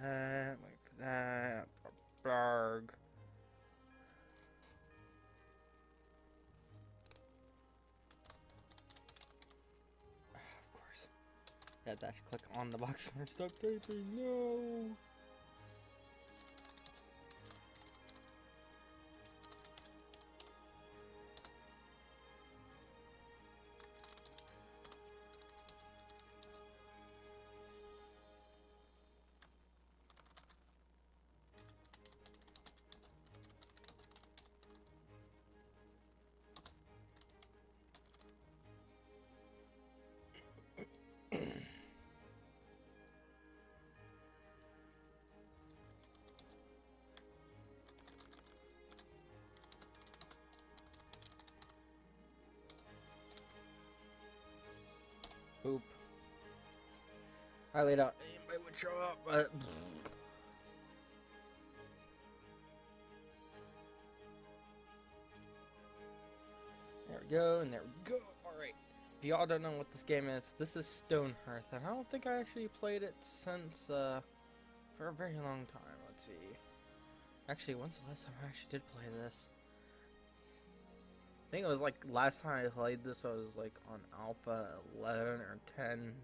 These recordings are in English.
that. Wait for that. Blarg. Of course. Yeah, dash click on the box and stop typing. No. Boop. I laid out anybody would show up, but there we go, and there we go. Alright. If y'all don't know what this game is, this is StoneHearth, and I don't think I actually played it since for a very long time. Let's see. Actually, when's the last time I actually did play this? I think it was like last time I played this, I was like on Alpha 11 or 10.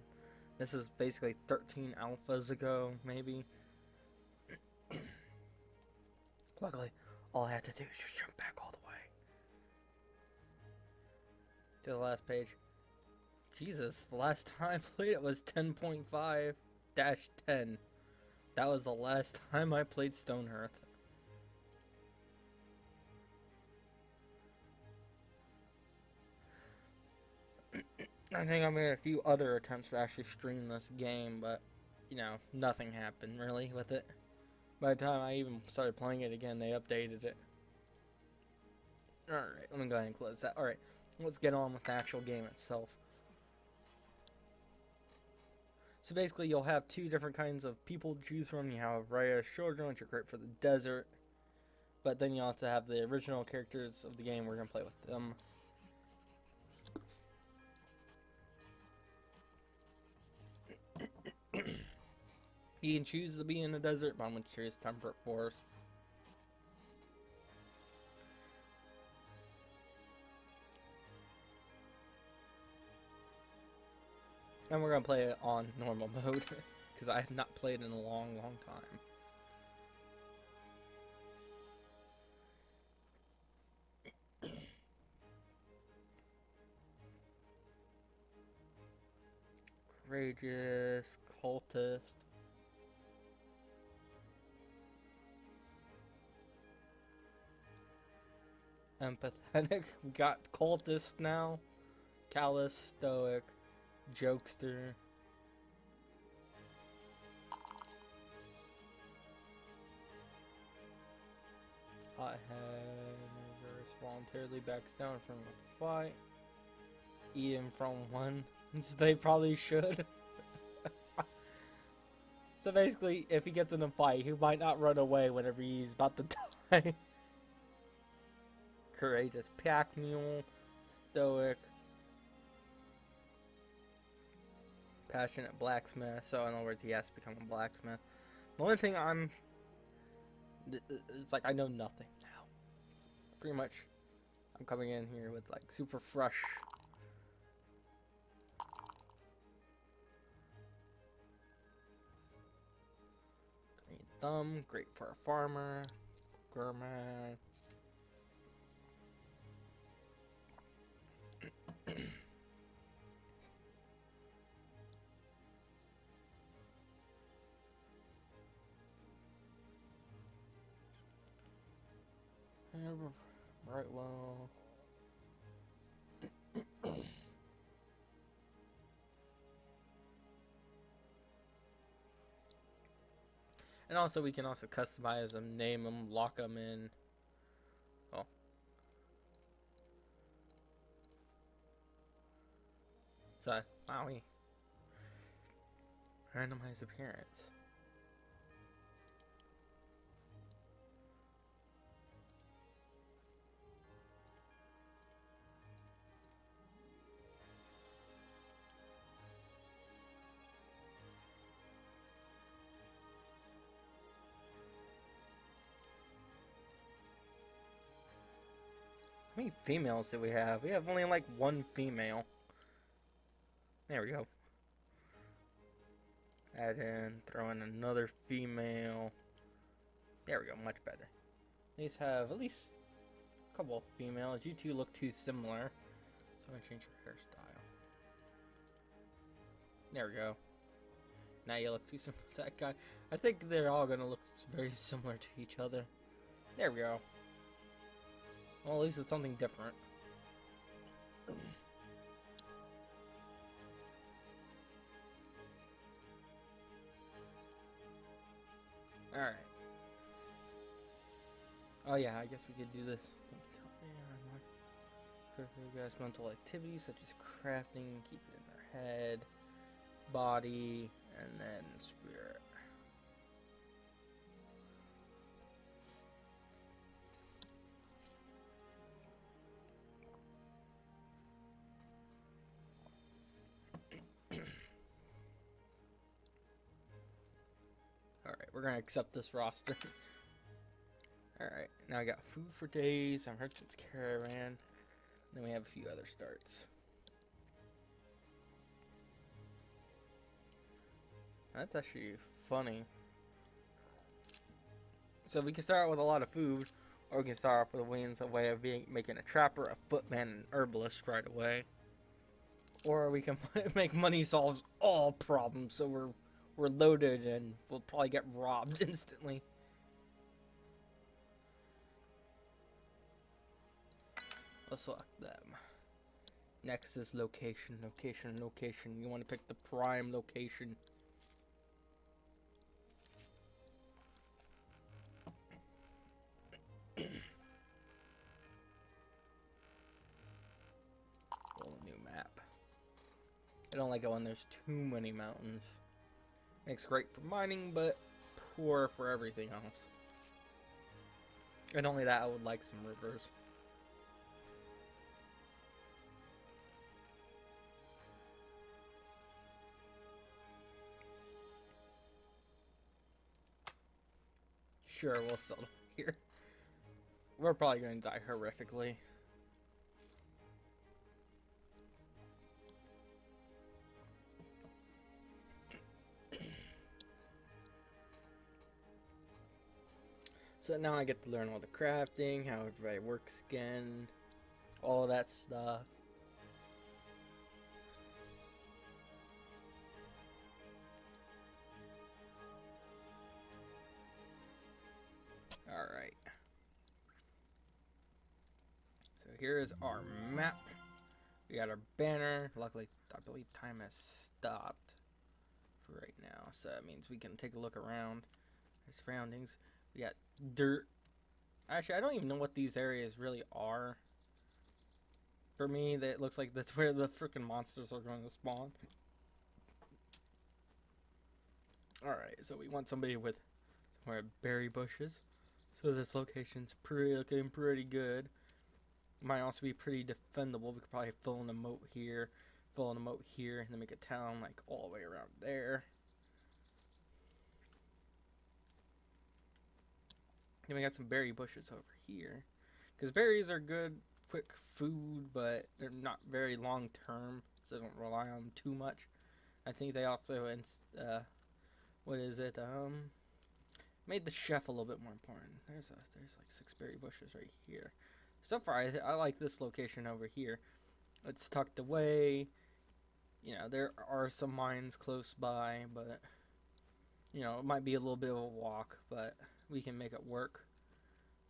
This is basically 13 alphas ago, maybe. Luckily, all I had to do is just jump back all the way to the last page. Jesus, the last time I played it was 10.5-10. That was the last time I played StoneHearth. I think I made a few other attempts to actually stream this game, but, you know, nothing happened really with it. By the time I even started playing it again, they updated it. Alright, let me go ahead and close that. Alright, let's get on with the actual game itself. So basically, you'll have two different kinds of people to choose from. You have Raya children, which are great for the desert. But then you also have the original characters of the game. We're going to play with them. You can choose to be in the desert, but I'm going to choose Temperate Forest. And we're going to play it on normal mode, because I have not played in a long, long time. Courageous, cultist. Empathetic. We got cultist now. Callous, stoic, jokester. Hothead. Reverse voluntarily backs down from a fight. Eat him from one. They probably should. So basically, if he gets in a fight, he might not run away whenever he's about to die. Courageous pack mule, stoic, passionate blacksmith. So in other words, he has to become a blacksmith. The only thing it's like I know nothing now. Pretty much, I'm coming in here with like super fresh. Green thumb, great for a farmer. Gourmet. Right, well. And also, we can also customize them, name them, lock them in. Oh. So, wowie. Randomize appearance. How many females do we have? We have only like one female. There we go. Add in, throw in another female. There we go, much better. These have at least a couple of females. You two look too similar. So I'm gonna change your hairstyle. There we go. Now you look too similar to that guy. I think they're all gonna look very similar to each other. There we go. Well, at least it's something different. Alright. Oh yeah, I guess we could do this. You guys mental activities such as crafting, keep it in their head, body, and then spirit. Alright, we're gonna accept this roster. Alright, now I got food for days, a merchant's caravan, then we have a few other starts. That's actually funny. So we can start out with a lot of food, or we can start off with a way of making a trapper, a footman, and herbalist right away. Or we can make money solves all problems, so we're loaded and we'll probably get robbed instantly. Let's select them. Next is location, location, location. You want to pick the prime location. Roll a new map. I don't like it when there's too many mountains. Makes great for mining, but poor for everything else. And only that, I would like some rivers. Sure, we'll settle here. We're probably going to die horrifically. So now I get to learn all the crafting, how everybody works again, all of that stuff. Alright. So here is our map. We got our banner. Luckily, I believe time has stopped for right now. So that means we can take a look around the surroundings. We got dirt. Actually, I don't even know what these areas really are. For me, it looks like that's where the freaking monsters are going to spawn. Alright, so we want somebody with somewhere berry bushes. So this location's looking pretty good. Might also be pretty defendable. We could probably fill in a moat here, fill in a moat here, and then make a town like all the way around there. Then we got some berry bushes over here. Because berries are good, quick food, but they're not very long term, so don't rely on them too much. I think they also, what is it, made the chef a little bit more important. There's like 6 berry bushes right here. So far, I like this location over here. It's tucked away. You know, there are some mines close by, but, you know, it might be a little bit of a walk, but we can make it work.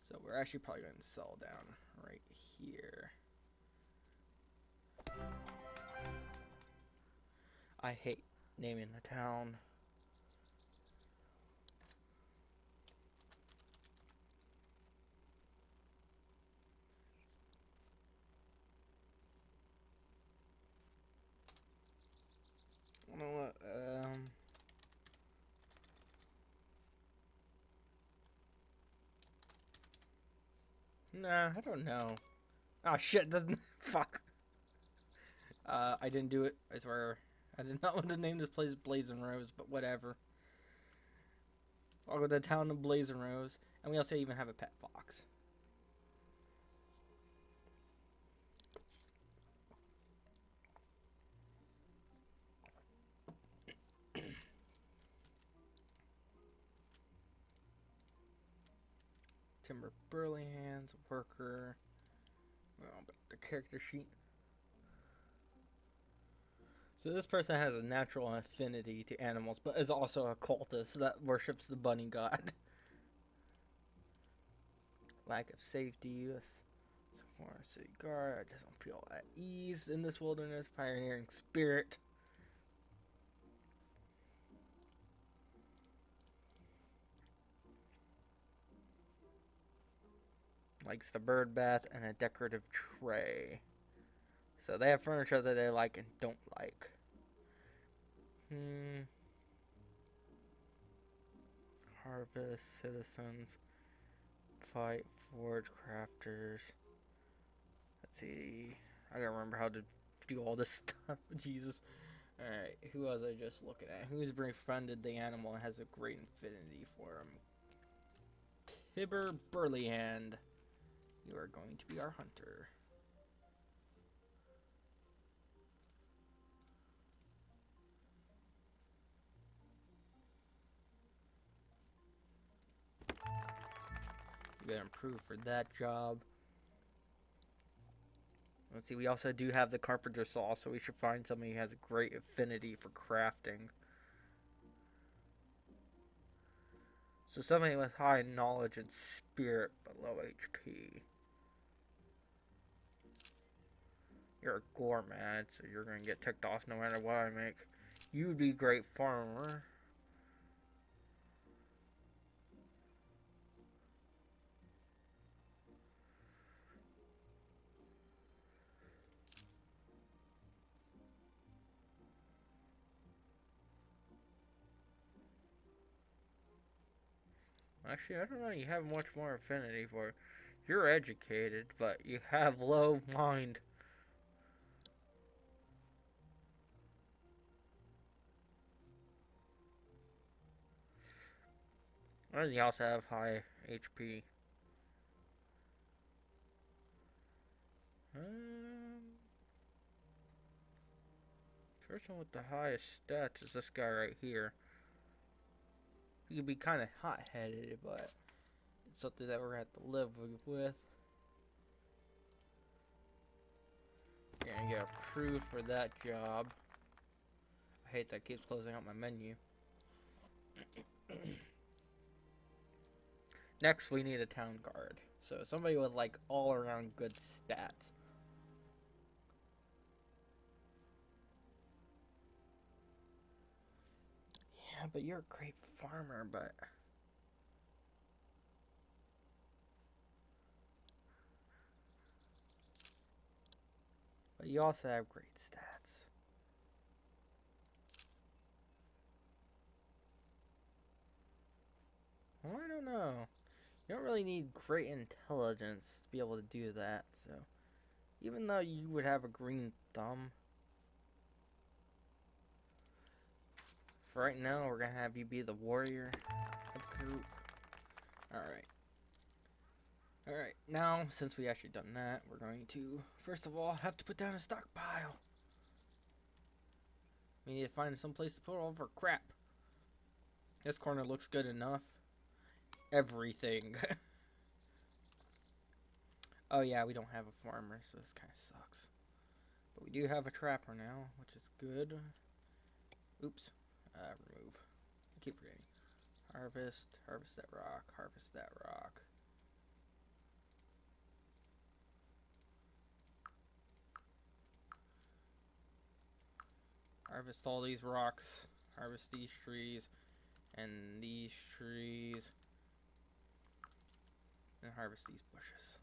So we're actually probably going to settle down right here. I hate naming the town. You know what? Nah, I don't know. Oh shit, doesn't fuck. I didn't do it, I swear. I did not want to name this place Blazing Rose, but whatever. I'll go to the town of Blazing Rose, and we also even have a pet fox. Timber Burly Hands, Worker. Well, but the character sheet. So this person has a natural affinity to animals, but is also a cultist that worships the bunny god. Lack of safety with former city guard. Doesn't feel at ease in this wilderness. Pioneering spirit. Likes the bird bath and a decorative tray. So they have furniture that they like and don't like. Harvest, citizens, fight, forge, crafters. Let's see. I gotta remember how to do all this stuff. Jesus. Alright, who was I just looking at? Who's befriended the animal and has a great affinity for him? Tibber Burlyhand. You are going to be our hunter. You gotta improve for that job. Let's see, we also do have the carpenter saw, so we should find somebody who has a great affinity for crafting. So somebody with high knowledge and spirit, but low HP. You're a gourmand, so you're gonna get ticked off no matter what I make. You'd be a great farmer. Actually, I don't know, you have much more affinity for it. You're educated, but you have low mind. And you also have high HP. Person with the highest stats is this guy right here. He can be kind of hot-headed, but it's something that we're gonna have to live with. You're gonna get approved for that job. I hate that it keeps closing out my menu. Next, we need a town guard. So somebody with like all-around good stats. Yeah, but you're a great farmer, but you also have great stats. Well, I don't know. You don't really need great intelligence to be able to do that, so even though you would have a green thumb, for right now, we're gonna have you be the warrior of the group. Alright. Alright, now, since we actually done that, we're going to, first of all, have to put down a stockpile. We need to find some place to put all of our crap. This corner looks good enough. Everything. Oh yeah, we don't have a farmer, so this kind of sucks. But we do have a trapper now, which is good. Oops. Remove. I keep forgetting. Harvest. Harvest that rock. Harvest that rock. Harvest all these rocks. Harvest these trees. And these trees. And harvest these bushes.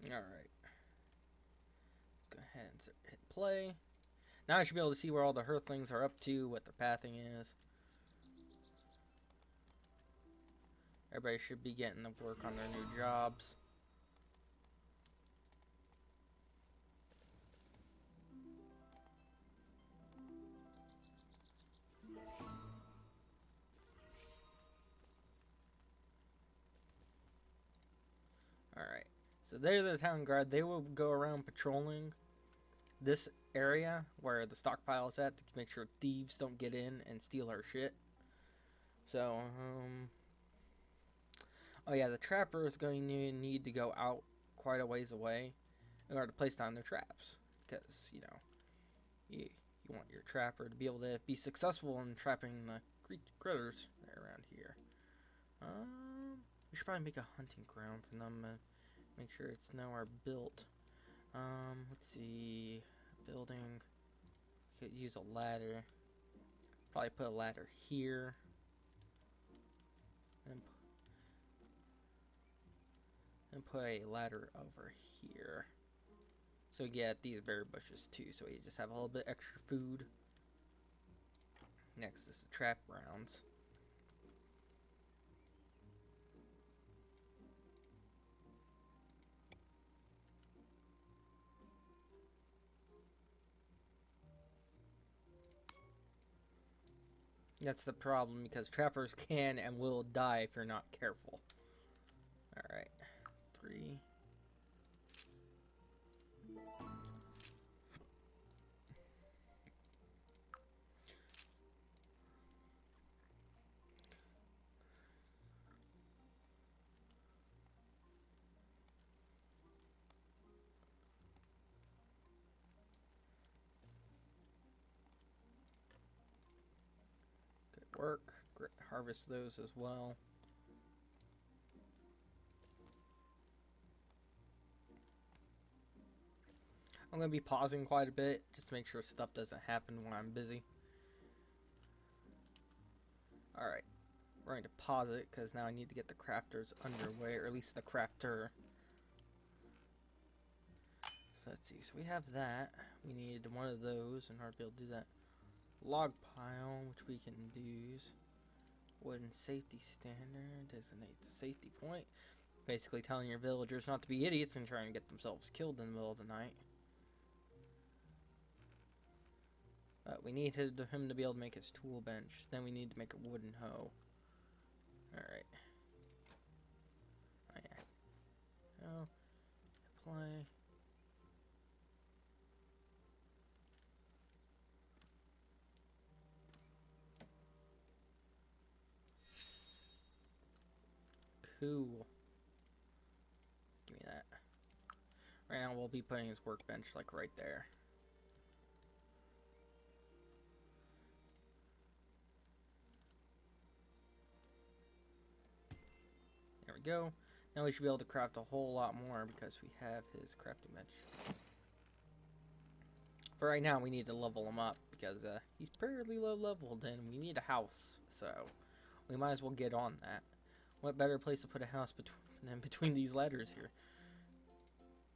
Alright. Let's go ahead and hit play. Now I should be able to see where all the Hearthlings are up to, what their pathing is. Everybody should be getting to work on their new jobs. Alright. So they're the town guard. They will go around patrolling this area where the stockpile is at to make sure thieves don't get in and steal our shit. So, oh yeah, the trapper is going to need to go out quite a ways away in order to place down their traps. Because, you know, you want your trapper to be able to be successful in trapping the critters that are around here. We should probably make a hunting ground for them. Make sure it's nowhere built. Let's see. Building. Could use a ladder. Probably put a ladder here. And put a ladder over here. So we get these berry bushes too, so we just have a little bit extra food. Next is the trap grounds. That's the problem, because trappers can and will die if you're not careful. Alright. 3. Good work. Harvest those as well. I'm going to be pausing quite a bit just to make sure stuff doesn't happen when I'm busy. Alright, we're going to pause it because now I need to get the crafters underway, or at least the crafter. So let's see, so we have that. We need one of those in order to be able to do that. Log pile, which we can use. Wooden safety standard, designates a safety point. Basically telling your villagers not to be idiots and trying to get themselves killed in the middle of the night. We need him to be able to make his tool bench. Then we need to make a wooden hoe. Alright. Oh yeah. Oh. Apply. Cool. Give me that. Right now we'll be putting his workbench like right there. There we go. Now we should be able to craft a whole lot more because we have his crafting bench. But right now we need to level him up because he's fairly low leveled and we need a house. So we might as well get on that. What better place to put a house between these ladders here?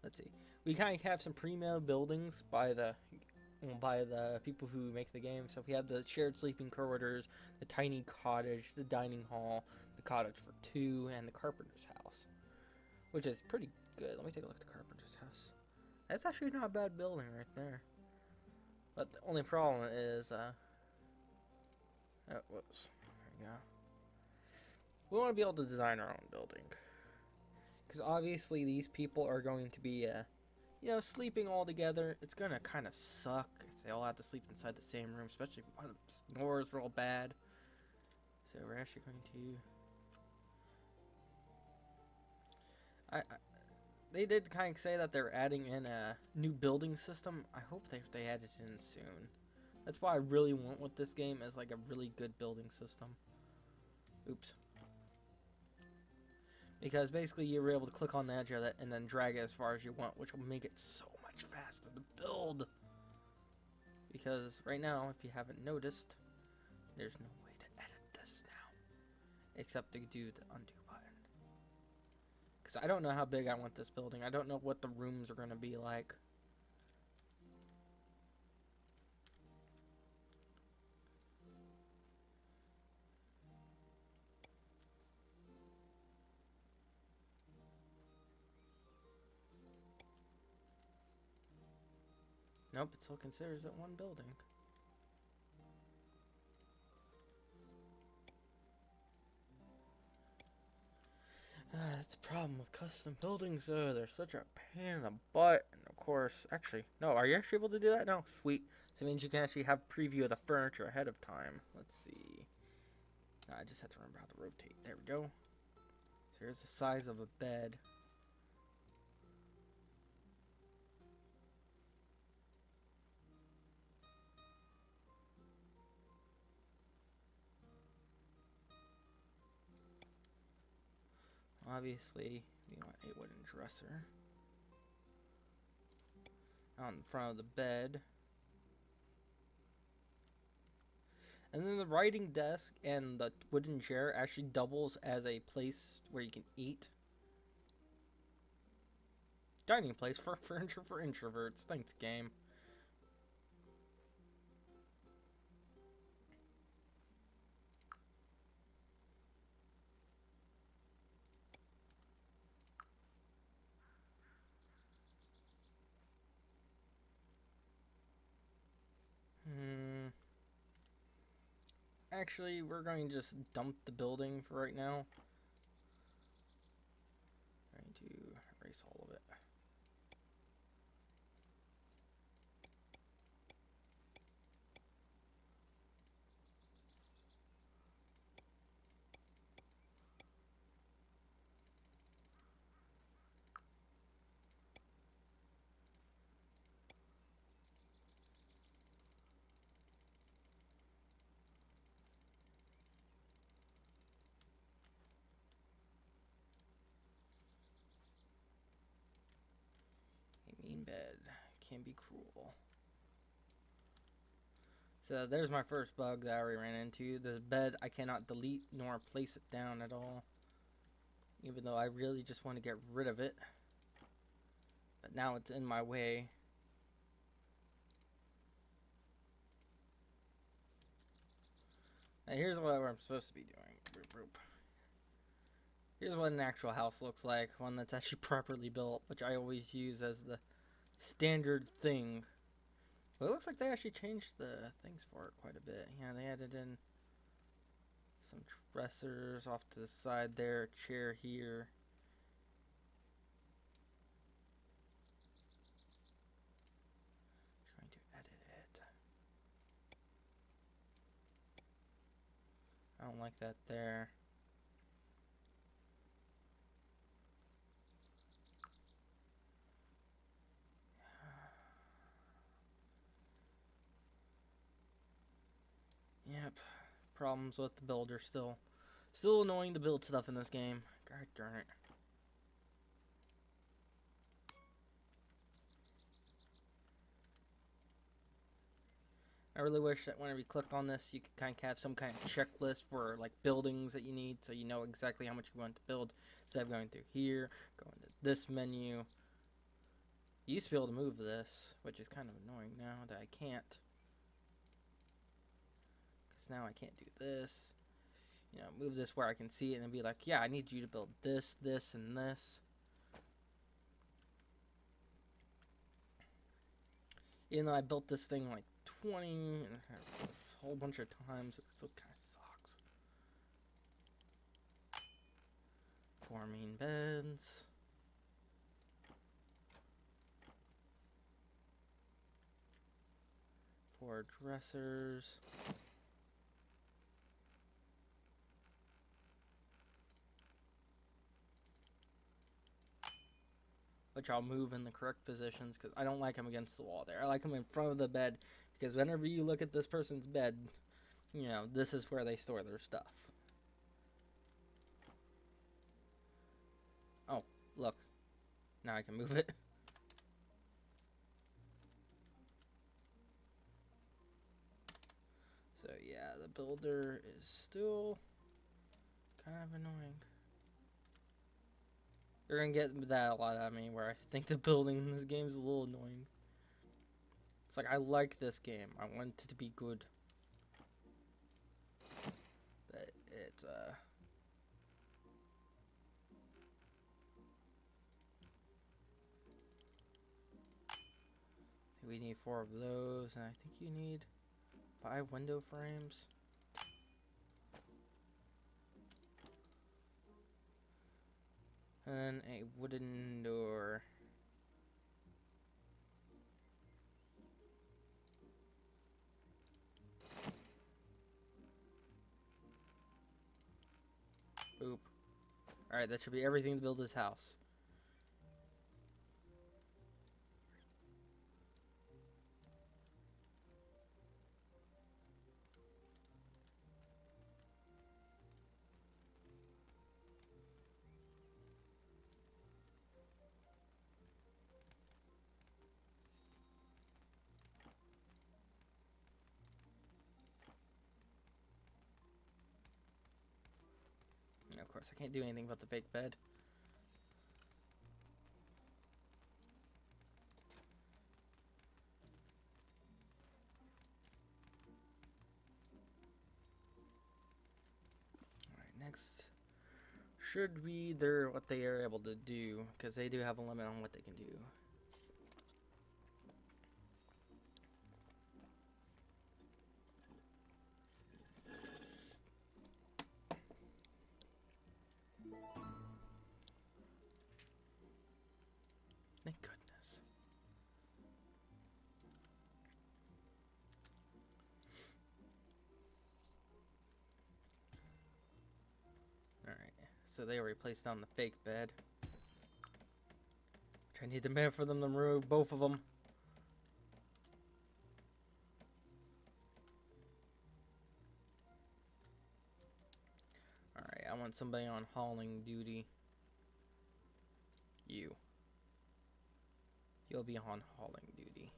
Let's see. We kind of have some pre-made buildings by the people who make the game. So we have the shared sleeping quarters, the tiny cottage, the dining hall, the cottage for 2, and the carpenter's house, which is pretty good. Let me take a look at the carpenter's house. That's actually not a bad building right there. But the only problem is, whoops, there we go. We want to be able to design our own building. Because obviously these people are going to be, you know, sleeping all together. It's going to kind of suck if they all have to sleep inside the same room, especially if one snores real bad. So we're actually going to... They did kind of say that they're adding in a new building system. I hope they add it in soon. That's what I really want with this game, is like a really good building system. Oops. Because basically you're able to click on the edge of it and then drag it as far as you want, which will make it so much faster to build. Because right now, if you haven't noticed, there's no way to edit this now. Except to do the undo button. Because I don't know how big I want this building. I don't know what the rooms are going to be like. Nope, it still considers it one building. that's the problem with custom buildings, though. They're such a pain in the butt. And of course, actually, no, are you actually able to do that? No, sweet. So it means you can actually have preview of the furniture ahead of time. Let's see. I just have to remember how to rotate. There we go. So here's the size of a bed. Obviously, we want a wooden dresser out in front of the bed. And then the writing desk and the wooden chair actually doubles as a place where you can eat. Dining place for furniture for introverts. Thanks, game. Actually, we're going to just dump the building for right now. I'm going to erase all of it. A mean bed can be cruel. So there's my first bug that I already ran into. This bed I cannot delete nor place it down at all. Even though I really just want to get rid of it. But now it's in my way. Now here's what I'm supposed to be doing. Roop, roop. Here's what an actual house looks like. One that's actually properly built, which I always use as the standard thing. Well, it looks like they actually changed the things for it quite a bit. Yeah, they added in some dressers off to the side there, a chair here. Trying to edit it. I don't like that there. Yep. Problems with the builder still. Still annoying to build stuff in this game. God darn it. I really wish that whenever you clicked on this, you could kind of have some kind of checklist for like buildings that you need, so you know exactly how much you want to build. Instead of going through here, going to this menu. You used to be able to move this, which is kind of annoying now that I can't. Because now I can't do this. You know, move this where I can see it and be like, yeah, I need you to build this, this, and this. Even though I built this thing like 20 and a whole bunch of times, it still kind of sucks. 4 mean beds. Four dressers. Which I'll move in the correct positions because I don't like them against the wall there. I like them in front of the bed because whenever you look at this person's bed, you know, this is where they store their stuff. Oh, look. Now I can move it. So yeah, the builder is still kind of annoying. You're gonna get that a lot out of me where I think the building in this game is a little annoying. It's like, I like this game. I want it to be good. But it's, we need 4 of those, and I think you need 5 window frames. And a wooden door. Boop. Alright, that should be everything to build this house. Of course, I can't do anything about the fake bed. Alright, next should be what they are able to do, because they do have a limit on what they can do. Thank goodness. Alright, so they already placed down the fake bed. Which I need to demand for them to remove both of them. Alright, I want somebody on hauling duty. You'll be on hauling duty.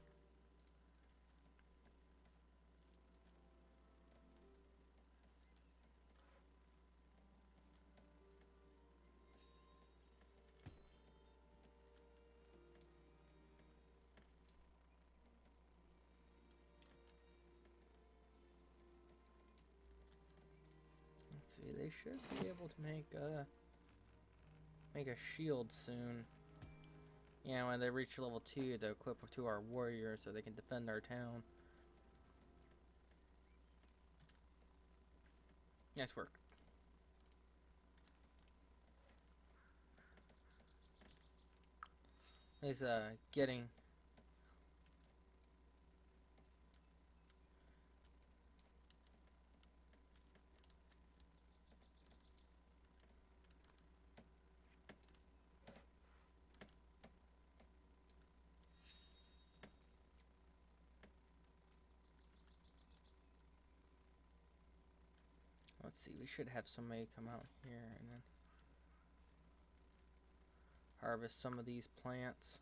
Let's see, they should be able to make a shield soon. Yeah, when they reach level 2, to equip to our warriors so they can defend our town. Nice work. He's getting. Let's see, we should have somebody come out here and then harvest some of these plants.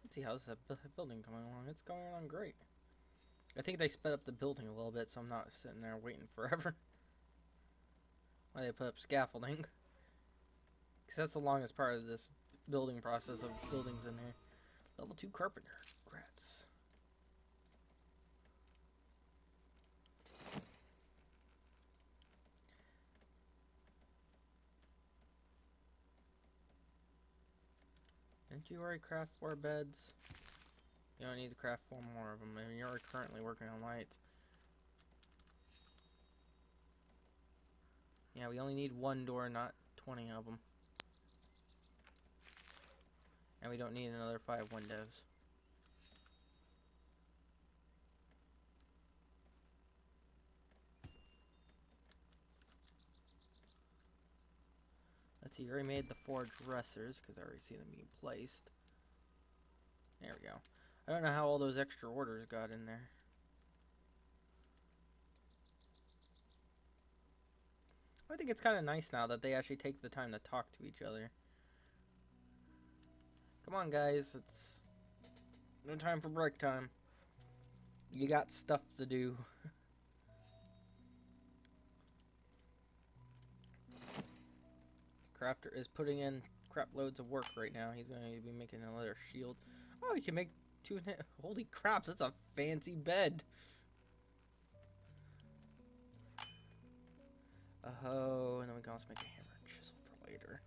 Let's see how's that building coming along. It's going along great. I think they sped up the building a little bit, so I'm not sitting there waiting forever while they put up scaffolding. Because that's the longest part of this building process, of buildings in here. Level 2 carpenter. Congrats. Didn't you already craft 4 beds? You don't need to craft 4 more of them. I mean, you're currently working on lights. Yeah, we only need 1 door, not 20 of them. And we don't need another 5 windows. Let's see, you already made the 4 dressers, because I already see them being placed. There we go. I don't know how all those extra orders got in there. I think it's kind of nice now that they actually take the time to talk to each other. Come on, guys. It's no time for break time. You got stuff to do. Crafter is putting in crap loads of work right now. He's going to be making another shield. Oh, he can make 2 and holy crap, that's a fancy bed. Oh, and then we can also make a hammer and chisel for later.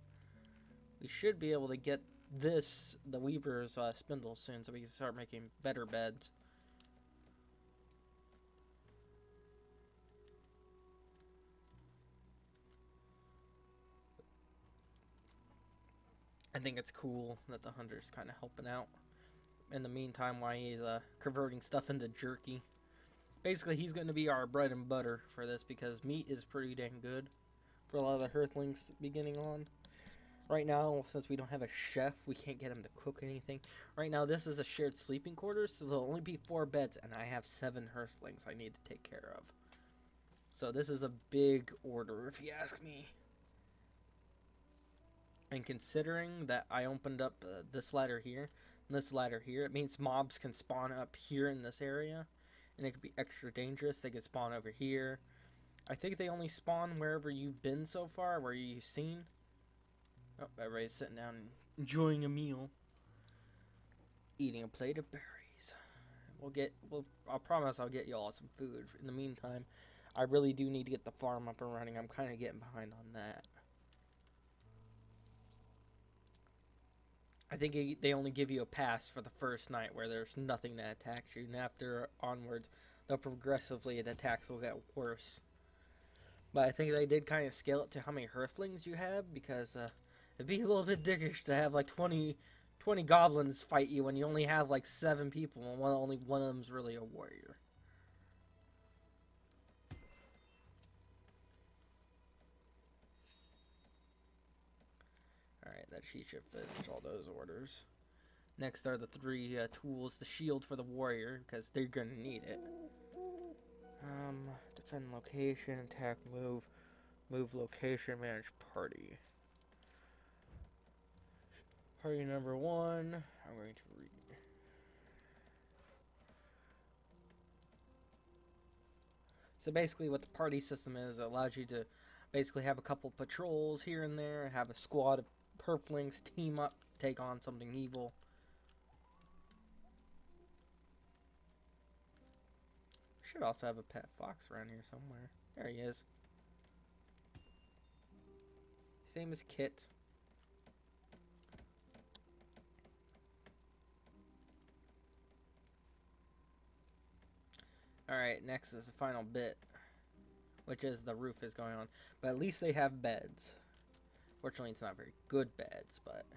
We should be able to get this, the weaver's spindle, soon, so we can start making better beds. I think it's cool that the hunter's kind of helping out in the meantime while he's converting stuff into jerky. Basically, he's going to be our bread and butter for this because meat is pretty dang good for a lot of the Earthlings beginning on. Right now, since we don't have a chef, we can't get him to cook anything. Right now, this is a shared sleeping quarters, so there'll only be 4 beds, and I have 7 Earthlings I need to take care of. So this is a big order, if you ask me. And considering that I opened up this ladder here, and this ladder here, it means mobs can spawn up here in this area, and it could be extra dangerous. They could spawn over here. I think they only spawn wherever you've been so far, where you've seen. Oh, everybody's sitting down and enjoying a meal. Eating a plate of berries. I'll promise I'll get y'all some food. In the meantime, I really do need to get the farm up and running. I'm kind of getting behind on that. I think they only give you a pass for the first night where there's nothing that attacks you. And after onwards, they'll progressively, the attacks will get worse. But I think they did kind of scale it to how many Earthlings you have, because it'd be a little bit dickish to have like 20 goblins fight you when you only have like 7 people and only one of them's really a warrior. Alright, that she should finish all those orders. Next are the 3 tools. The shield for the warrior, because they're going to need it. Defend location, attack, move. Move location, manage party. Party number 1, I'm going to read. So basically what the party system is, it allows you to basically have a couple patrols here and there, have a squad of Earthlings team up, take on something evil. Should also have a pet fox around here somewhere. There he is. His name is Kit. Alright, next is the final bit, which is the roof is going on. But at least they have beds. Fortunately, it's not very good beds, but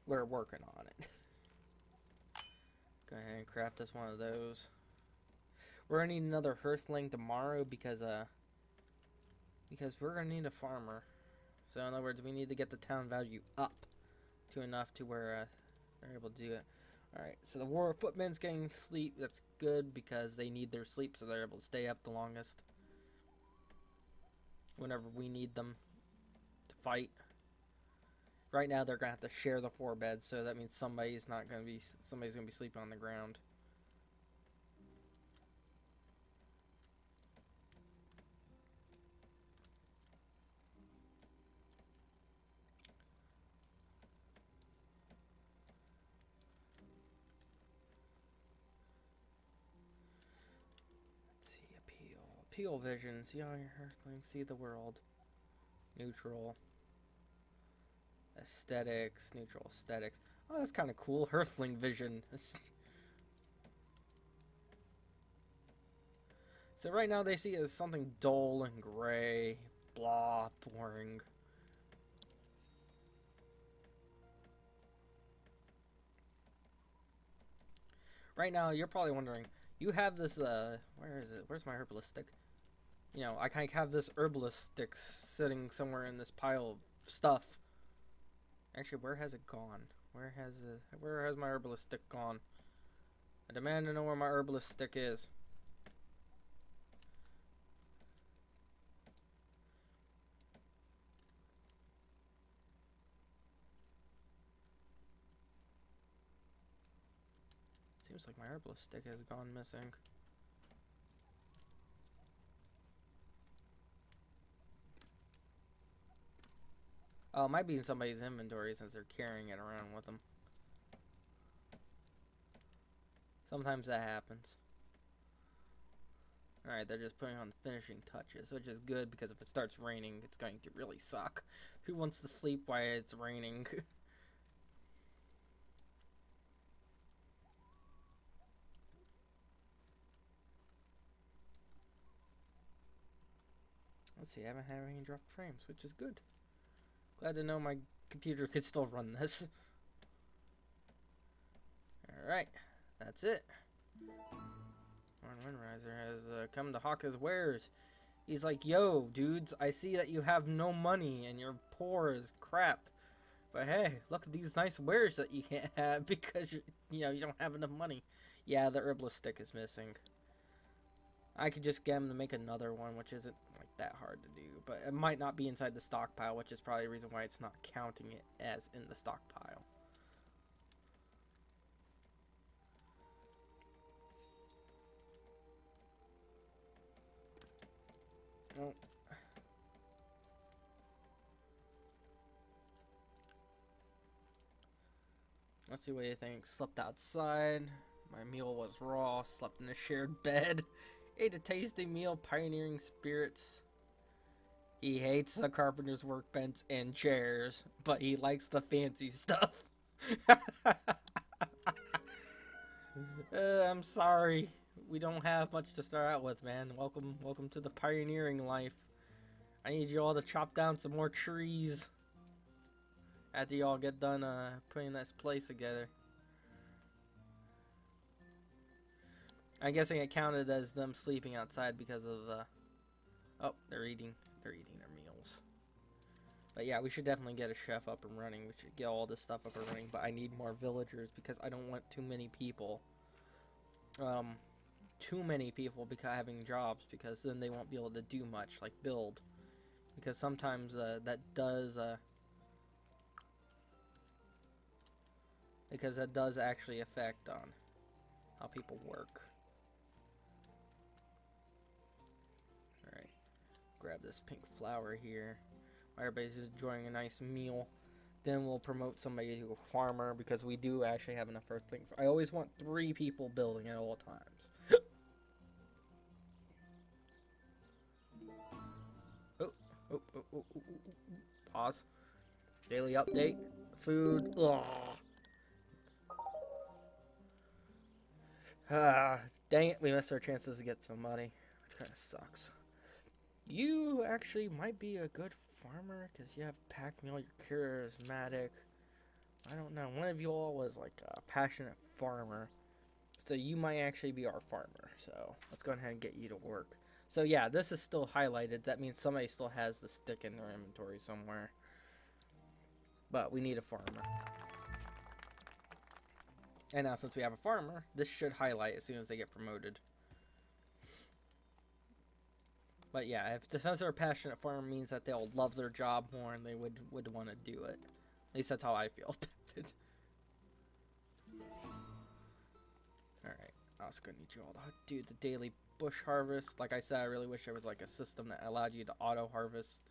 we're working on it. Go ahead and craft us one of those. We're gonna need another Earthling tomorrow because we're gonna need a farmer. So in other words, we need to get the town value up to enough to where they're able to do it. Alright, so the war footmen's getting sleep. That's good because they need their sleep, so they're able to stay up the longest whenever we need them to fight. Right now they're gonna have to share the 4 beds, so that means somebody's gonna be sleeping on the ground. Let's see, appeal vision, see all your Earthlings, see the world. Neutral. Aesthetics, neutral aesthetics. Oh, that's kind of cool. Earthling vision. So right now they see it as something dull and gray, blah, boring. Right now you're probably wondering, you have this where is it? Where's my herbalist stick? You know, I kind of have this herbalist stick sitting somewhere in this pile of stuff. Actually, where has it gone? Where has my herbalist stick gone? I demand to know where my herbalist stick is. Seems like my herbalist stick has gone missing. Oh, it might be in somebody's inventory since they're carrying it around with them. Sometimes that happens. Alright, they're just putting on the finishing touches, which is good because if it starts raining, it's going to really suck. Who wants to sleep while it's raining? Let's see, I haven't had any dropped frames, which is good. Glad to know my computer could still run this. Alright, that's it. Windriser has come to hawk his wares. He's like, yo, dudes, I see that you have no money and you're poor as crap. But hey, look at these nice wares that you can't have because you don't have enough money. Yeah, the herbalist stick is missing. I could just get him to make another one, which isn't like that hard to do. But it might not be inside the stockpile, which is probably the reason why it's not counting it as in the stockpile. Oh. Let's see what you think. Slept outside. My meal was raw. Slept in a shared bed. Ate a tasty meal. Pioneering spirits. He hates the carpenter's workbench and chairs, but he likes the fancy stuff. I'm sorry. We don't have much to start out with, man. Welcome to the pioneering life. I need you all to chop down some more trees after you all get done putting this place together. I'm guessing it counted as them sleeping outside because of oh, they're eating their meals. But yeah, we should definitely get a chef up and running. We should get all this stuff up and running, but I need more villagers because I don't want too many people. Because having jobs, because then they won't be able to do much like build, because sometimes that does actually affect on how people work. Alright, grab this pink flower here while everybody's just enjoying a nice meal. Then we'll promote somebody to a farmer, because we do actually have enough for things. I always want 3 people building at all times. Oh. Pause. Daily update. Food. Ugh. Dang it, we missed our chances to get some money, which kind of sucks. You actually might be a good farmer because you have pack meal, you're charismatic. I don't know, one of you all was like a passionate farmer, so you might actually be our farmer. So let's go ahead and get you to work. So yeah, this is still highlighted. That means somebody still has the stick in their inventory somewhere. But we need a farmer. And now since we have a farmer, this should highlight as soon as they get promoted. But yeah, if since they're a passionate farmer, means that they'll love their job more and they would want to do it. At least that's how I feel. Alright, I was gonna need you all to do the daily bush harvest. Like I said, I really wish there was like a system that allowed you to auto harvest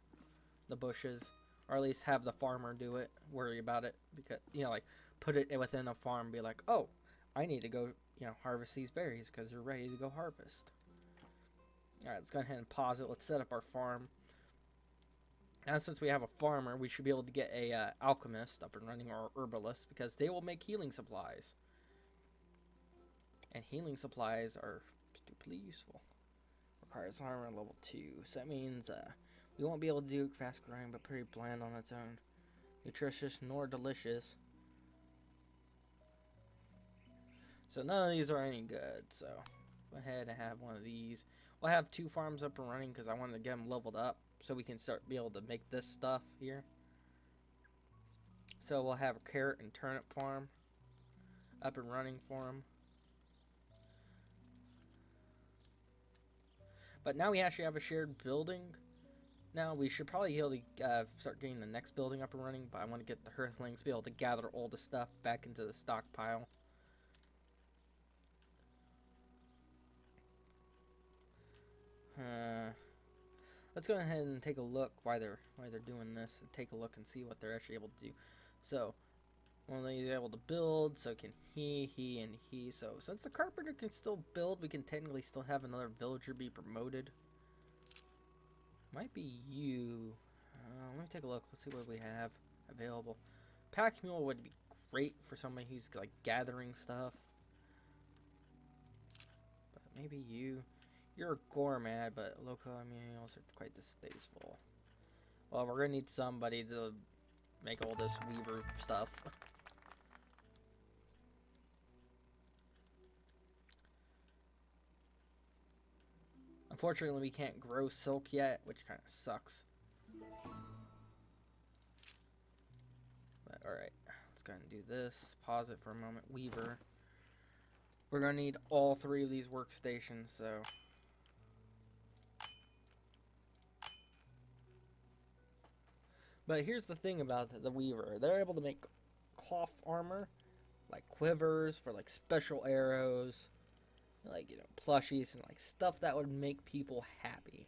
the bushes, or at least have the farmer do it, worry about it, because like put it within a farm, be like, oh, I need to go harvest these berries because they're ready to go harvest. Alright, let's go ahead and pause it. Let's set up our farm. Now since we have a farmer, we should be able to get a alchemist up and running, or herbalist, because they will make healing supplies. And healing supplies are stupidly useful. Requires armor level 2. So that means we won't be able to do fast growing, but pretty bland on its own. Nutritious nor delicious. So none of these are any good. So go ahead and have one of these. We'll have 2 farms up and running because I wanted to get them leveled up so we can be able to make this stuff here. So we'll have a carrot and turnip farm up and running for them. But now we actually have a shared building. Now we should probably be able to start getting the next building up and running, but I want to get the Earthlings, be able to gather all the stuff back into the stockpile. Let's go ahead and take a look why they're doing this. Take a look and see what they're actually able to do. So, one of these able to build, so can he, and he. So, since the carpenter can still build, we can technically still have another villager be promoted. Might be you. Let me take a look. Let's see what we have available. Pack mule would be great for somebody who's like gathering stuff. But maybe you. You're a gourmet, but local meals are quite distasteful. Well, we're gonna need somebody to make all this weaver stuff. Unfortunately, we can't grow silk yet, which kind of sucks. But alright, let's go ahead and do this. Pause it for a moment. Weaver. We're going to need all 3 of these workstations, so... But here's the thing about the Weaver. They're able to make cloth armor, like quivers for like special arrows, like, you know, plushies and like stuff that would make people happy.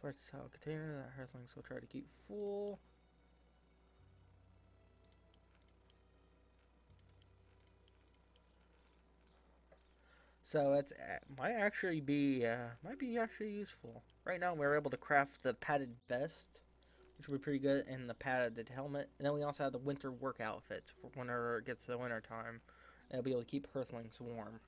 Versatile container that Earthlings will try to keep full. So it's might actually be actually useful. Right now we're able to craft the padded vest, which would be pretty good, and the padded helmet. And then we also have the winter work outfit for whenever it gets to the winter time. It'll be able to keep Earthlings warm.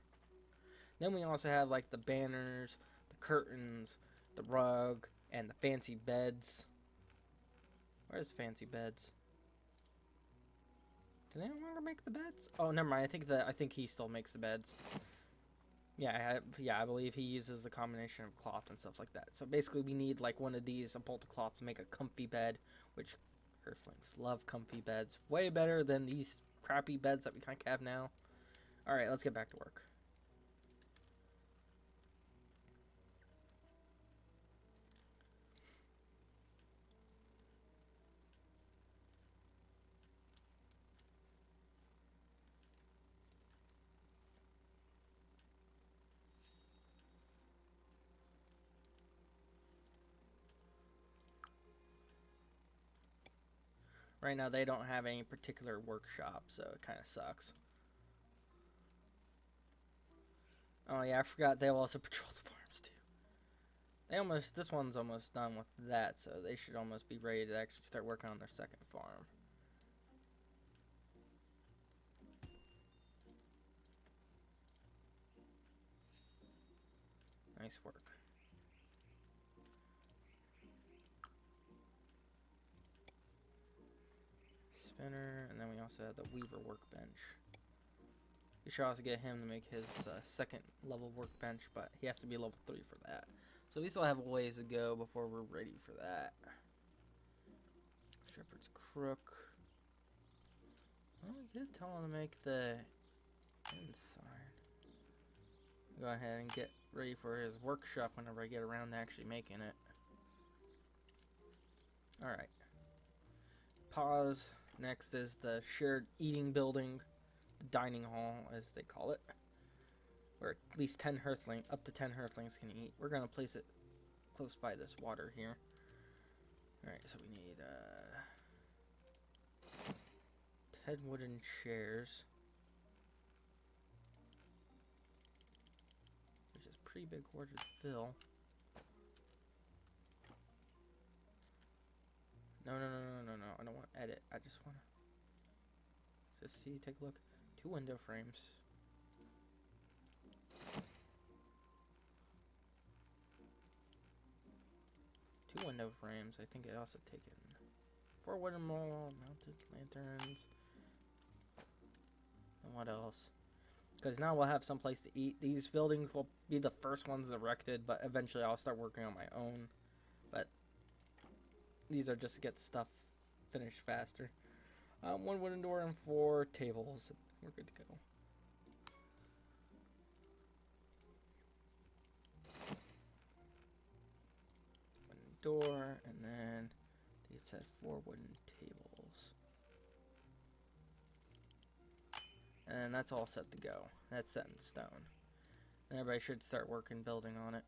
Then we also have like the banners, the curtains, the rug, and the fancy beds. Where's fancy beds? Do they no longer make the beds? Oh, never mind. I think he still makes the beds. Yeah, I believe he uses a combination of cloth and stuff like that. So basically, we need like one of these, a bolt of cloth, to make a comfy bed, which Earthlings love comfy beds. Way better than these crappy beds that we kind of have now. All right, let's get back to work. Right now, they don't have any particular workshop, so it kind of sucks. Oh yeah, I forgot they'll also patrol the farms too. This one's almost done with that, so they should almost be ready to actually start working on their second farm. Nice work. Spinner, and then we also have the Weaver workbench. We should also get him to make his second level workbench, but he has to be level 3 for that. So we still have a ways to go before we're ready for that. Shepherd's Crook. Well, we could tell him to make the inside. Go ahead and get ready for his workshop whenever I get around to actually making it. Alright. Pause. Next is the shared eating building, the dining hall as they call it, where at least up to 10 Earthlings can eat. We're going to place it close by this water here. Alright, so we need 10 wooden chairs, which is pretty big order to fill. No, I don't want to edit. I just want to just see, take a look. 2 window frames. Two window frames. I think I also taken 4 wooden wall mounted lanterns. And what else? Because now we'll have some place to eat. These buildings will be the first ones erected, but eventually I'll start working on my own. But these are just to get stuff finished faster. 1 wooden door and 4 tables. We're good to go. Wooden door, and then it said 4 wooden tables. And that's all set to go. That's set in stone. And everybody should start working building on it.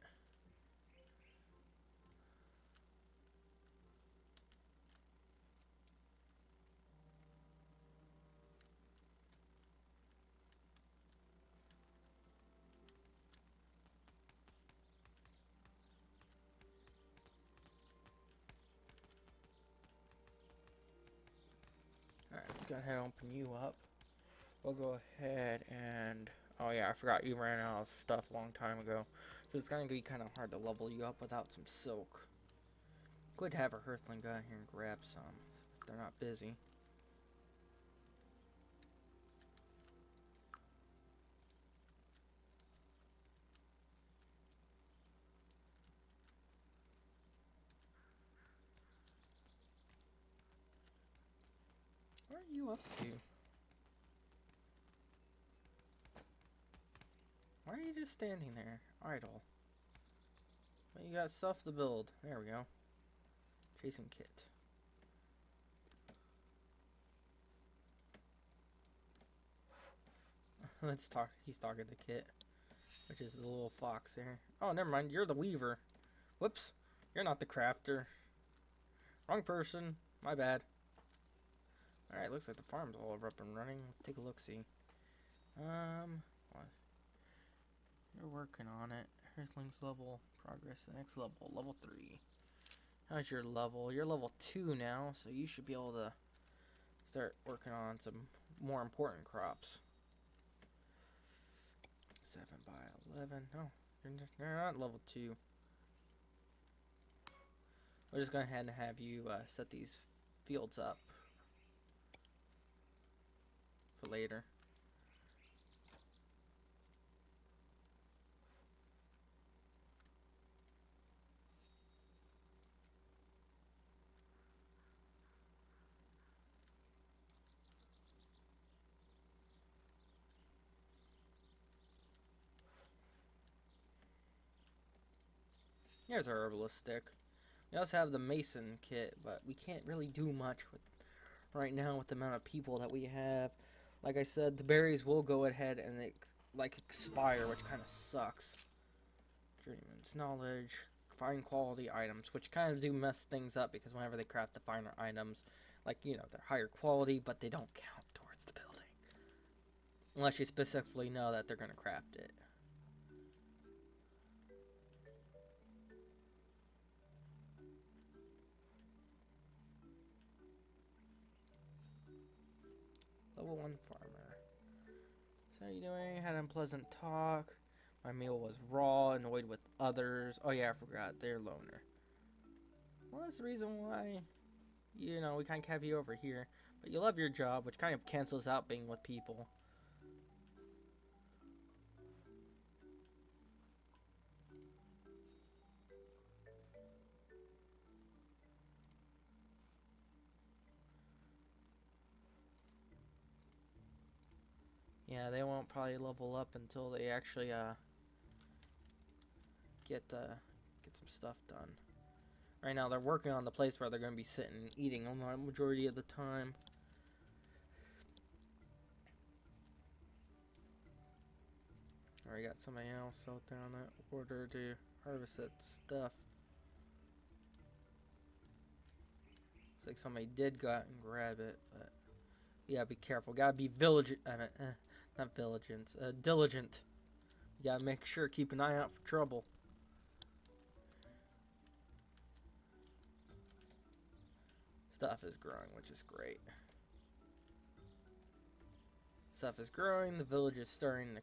Alright, let's go ahead and open you up. We'll go ahead and Oh yeah, I forgot you ran out of stuff a long time ago. So it's gonna be kind of hard to level you up without some silk. Good to have a Hearthling go out here and grab some if they're not busy. What are you up to? Why are you just standing there, idle? Well, you got stuff to build. There we go. Chasing Kit. Let's talk. He's talking to Kit, which is the little fox there. Oh, never mind. You're the weaver. Whoops. You're not the crafter. Wrong person. My bad. Alright, looks like the farm's all over up and running. Let's take a look-see. What? You're working on it. Earthling's level. Progress the next level. Level 3. How's your level? You're level 2 now, so you should be able to start working on some more important crops. 7 by 11. No, you're not level 2. We're just going to ahead and have you set these fields up for later. Here's our herbalist stick. We also have the mason kit, but we can't really do much with right now with the amount of people that we have. Like I said, the berries will go ahead and they like expire, which kind of sucks. Journeyman's knowledge, fine quality items, which kind of do mess things up because whenever they craft the finer items, like you know, they're higher quality, but they don't count towards the building unless you specifically know that they're gonna craft it. Level 1 farmer. So how you doing? Had an unpleasant talk. My meal was raw, annoyed with others. Oh yeah, I forgot. They're loner. Well, that's the reason why, you know, we kind of have you over here. But you love your job, which kind of cancels out being with people. Yeah, they won't probably level up until they actually get some stuff done. Right now, they're working on the place where they're going to be sitting and eating the majority of the time. Already got somebody else out there on that order to harvest that stuff. Looks like somebody did go out and grab it, but yeah, be careful. Gotta be not diligent. Diligent. You gotta make sure, keep an eye out for trouble. Stuff is growing, which is great. Stuff is growing. The village is starting to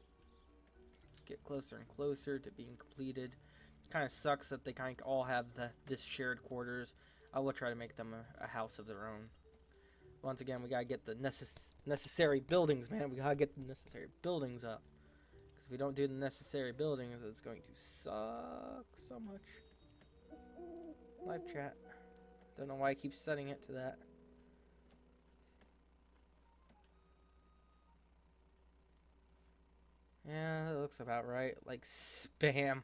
get closer and closer to being completed. Kind of sucks that they kind of all have this shared quarters. I will try to make them a house of their own. Once again, we gotta get the necessary buildings, man. We gotta get the necessary buildings up. Because if we don't do the necessary buildings, it's going to suck so much. Live chat. Don't know why I keep setting it to that. Yeah, that looks about right. Like spam.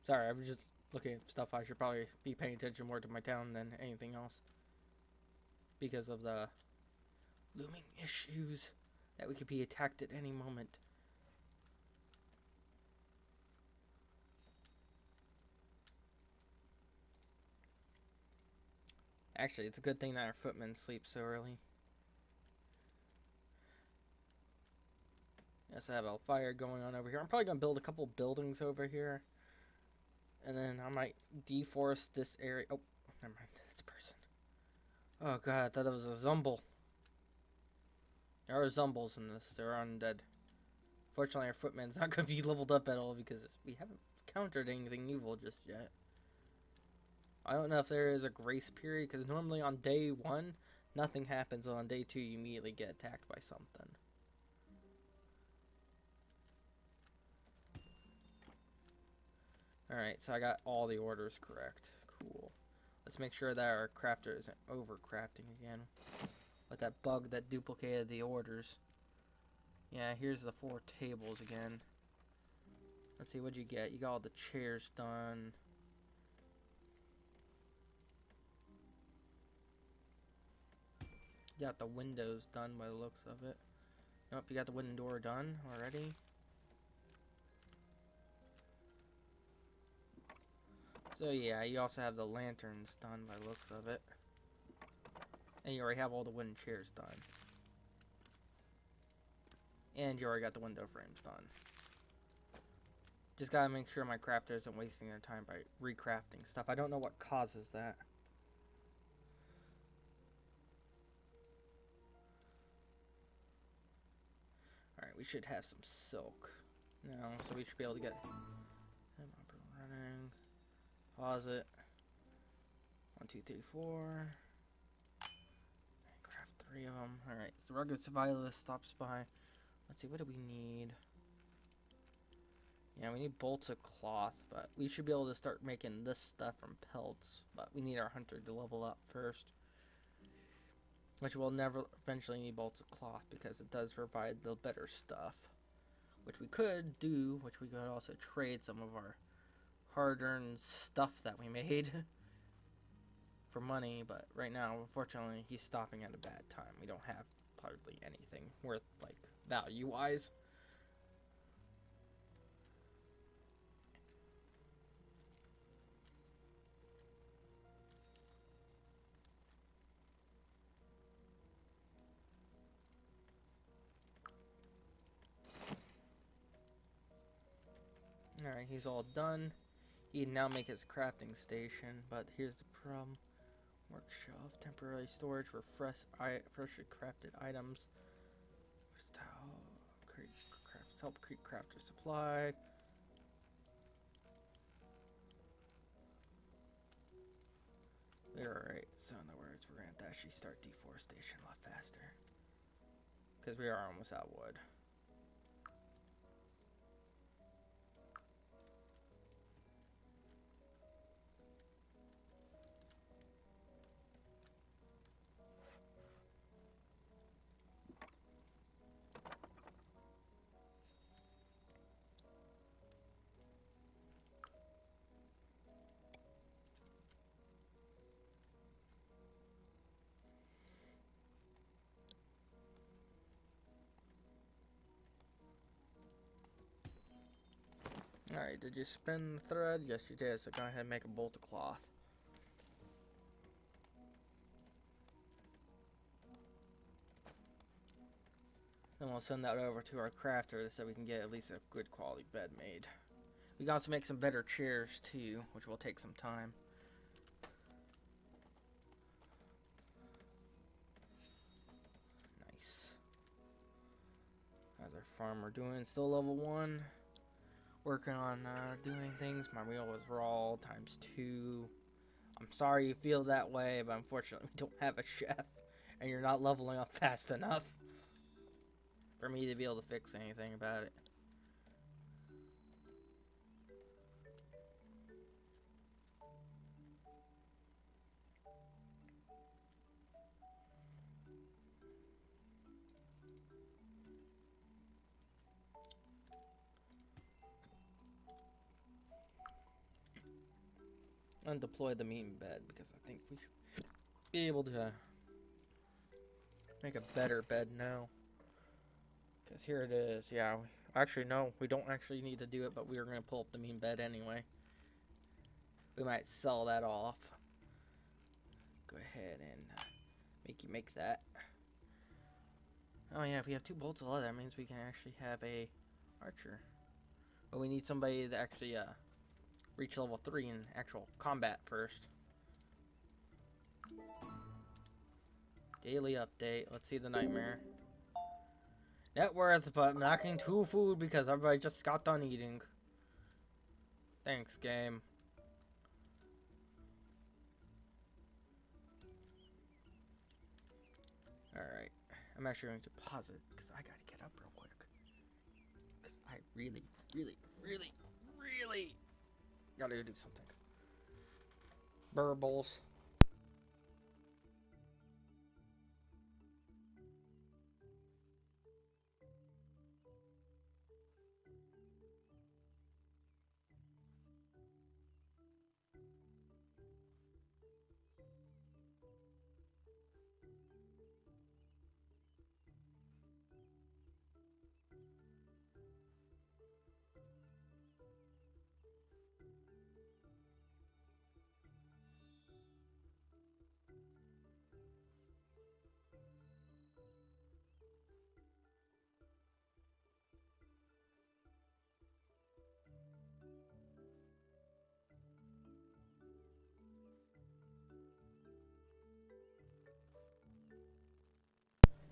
Sorry, I was just looking at stuff. I should probably be paying attention more to my town than anything else. Because of the looming issues that we could be attacked at any moment. Actually, it's a good thing that our footmen sleep so early. Yes, I have a fire going on over here. I'm probably going to build a couple buildings over here. And then I might deforest this area. Oh, never mind. It's a person. Oh, God. I thought it was a Zumble. There are Zumbles in this. They're undead. Fortunately, our footman's not going to be leveled up at all because we haven't encountered anything evil just yet. I don't know if there is a grace period because normally on day 1, nothing happens. And on day 2, you immediately get attacked by something. Alright, so I got all the orders correct. Cool. Let's make sure that our crafter isn't overcrafting again. With that bug that duplicated the orders. Yeah, here's the 4 tables again. Let's see, what'd you get? You got all the chairs done. You got the windows done by the looks of it. Nope, you got the wooden door done already. So yeah, you also have the lanterns done by the looks of it. And you already have all the wooden chairs done. And you already got the window frames done. Just gotta make sure my crafter isn't wasting their time by recrafting stuff. I don't know what causes that. Alright, we should have some silk now, so we should be able to get them up and running. Pause it. 1, 2, 3, 4. Craft 3 of them. Alright, so rugged survivalist stops by. Let's see, what do we need? Yeah, we need bolts of cloth, but we should be able to start making this stuff from pelts. But we need our hunter to level up first. Which we'll never eventually need bolts of cloth because it does provide the better stuff. Which we could do, which we could also trade some of our hard-earned stuff that we made for money. But right now, unfortunately, he's stopping at a bad time. We don't have hardly anything worth, like, value-wise. Alright, he's all done. He can now make his crafting station, but here's the problem. Workshop, temporary storage for freshly crafted items. Help crafter supply. Alright, so in other words, we're going to actually start deforestation a lot faster. Because we are almost out of wood. Alright, did you spin the thread? Yes, you did. So go ahead and make a bolt of cloth. Then we'll send that over to our crafter so we can get at least a good quality bed made. We can also make some better chairs too, which will take some time. Nice. How's our farmer doing? Still level 1. Working on doing things. My wheel was raw ×2. I'm sorry you feel that way, but unfortunately we don't have a chef, and you're not leveling up fast enough for me to be able to fix anything about it. Undeploy the meat bed because I think we should be able to make a better bed now. Because here it is. Yeah, actually no, we don't actually need to do it, but we are going to pull up the mean bed anyway. We might sell that off. go ahead and make you make that. Oh yeah, if we have 2 bolts of leather, that means we can actually have a archer. But we need somebody to actually reach level 3 in actual combat first. Daily update. Let's see the nightmare. Net worth, but lacking 2 food because everybody just got done eating. Thanks, game. Alright. I'm actually going to pause it because I gotta get up real quick. Because I really gotta go do something. Burbles.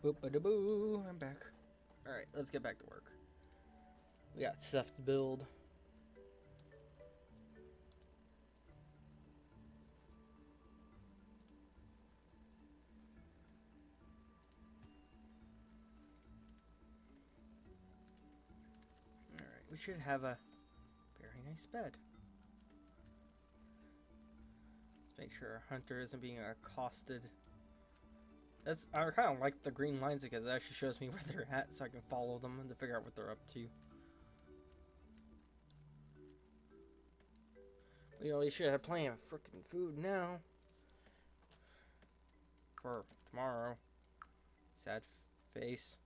Boop-a-da-boo. I'm back. Alright, let's get back to work. We got stuff to build. Alright, we should have a very nice bed. Let's make sure our hunter isn't being accosted. I kind of like the green lines because it actually shows me where they're at so I can follow them and to figure out what they're up to. We really should have plenty of freaking food now. For tomorrow. Sad face.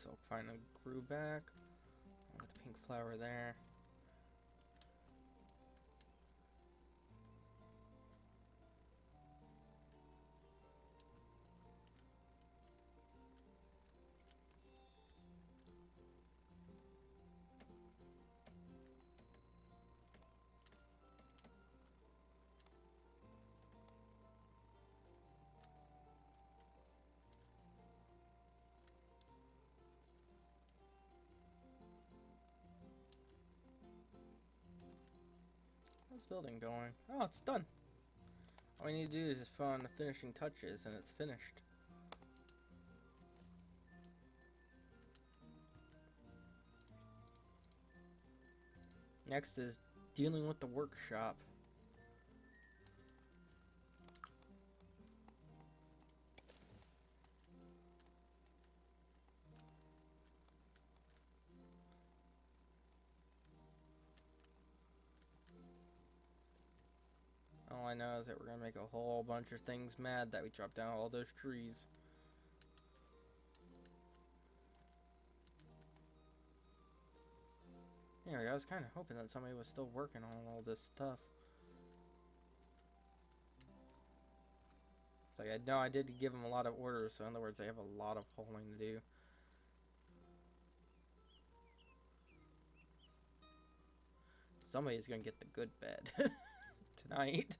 So finally grew back. With the pink flower there. How's building going? Oh, it's done. All we need to do is just put on the finishing touches and it's finished. Next is dealing with the workshop. All I know is that we're gonna make a whole bunch of things mad that we chopped down all those trees. Anyway, I was kind of hoping that somebody was still working on all this stuff. It's like, I know I did give them a lot of orders, so in other words, they have a lot of hauling to do. Somebody's gonna get the good bed tonight.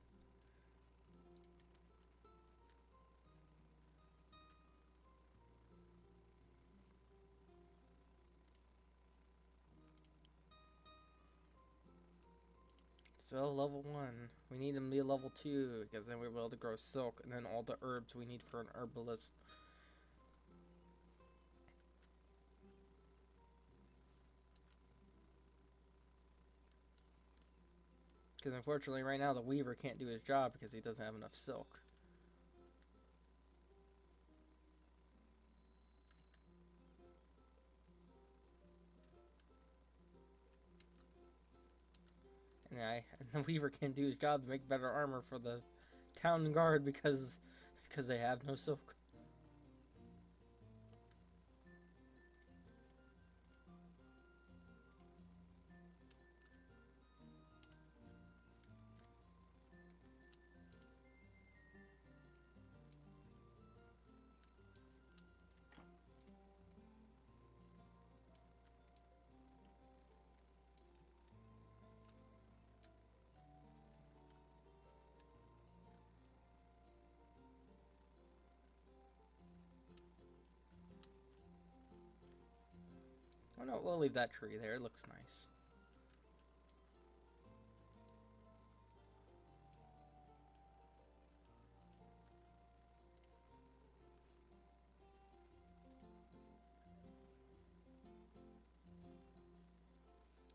So level 1, we need him to be a level 2 because then we'll be able to grow silk and then all the herbs we need for an herbalist. Because unfortunately right now the weaver can't do his job because he doesn't have enough silk. And the weaver can't do his job to make better armor for the town guard because they have no silk. Oh no, we'll leave that tree there. It looks nice.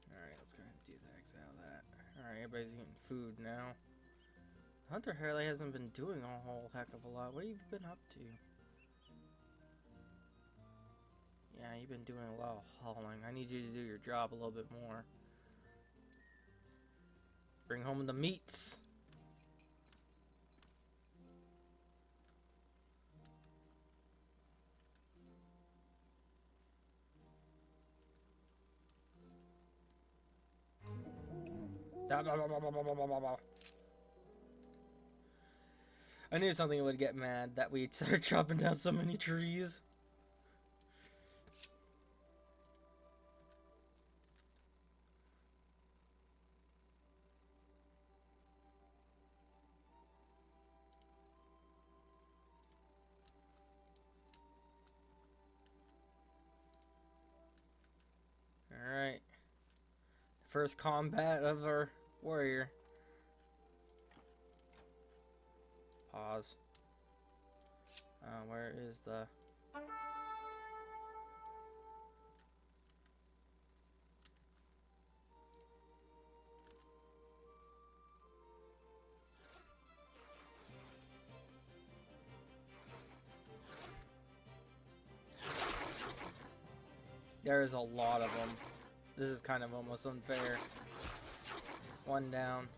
Alright, let's go ahead and do that. Exile that. Alright, everybody's eating food now. Hunter Harley hasn't been doing a whole heck of a lot. What have you been up to? Yeah, you've been doing a lot of hauling. I need you to do your job a little bit more. Bring home the meats. I knew something would get mad that we started chopping down so many trees. Alright. First combat of our warrior. Pause. Where is the... There is a lot of them. This is kind of almost unfair. One down.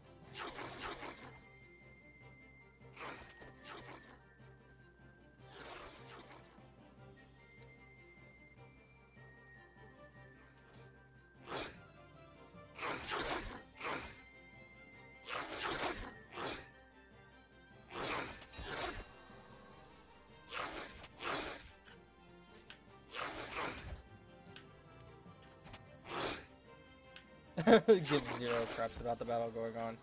Give zero craps about the battle going on.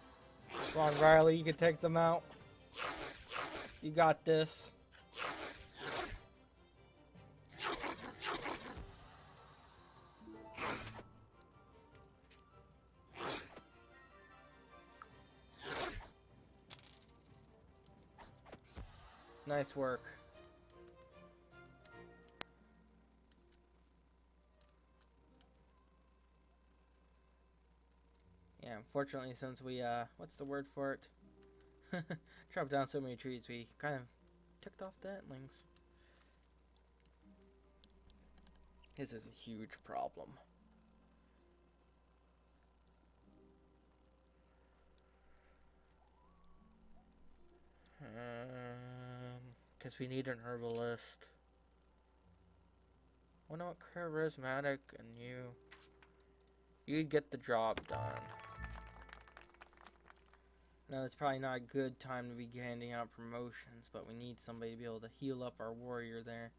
Come on, Riley, you can take them out. You got this. Nice work. Yeah, unfortunately, since we, what's the word for it? Chopped down so many trees, we kind of ticked off the entlings. This is a huge problem. Because we need an herbalist. Wonder what charismatic and you'd get the job done. Now, it's probably not a good time to be handing out promotions, but we need somebody to be able to heal up our warrior there.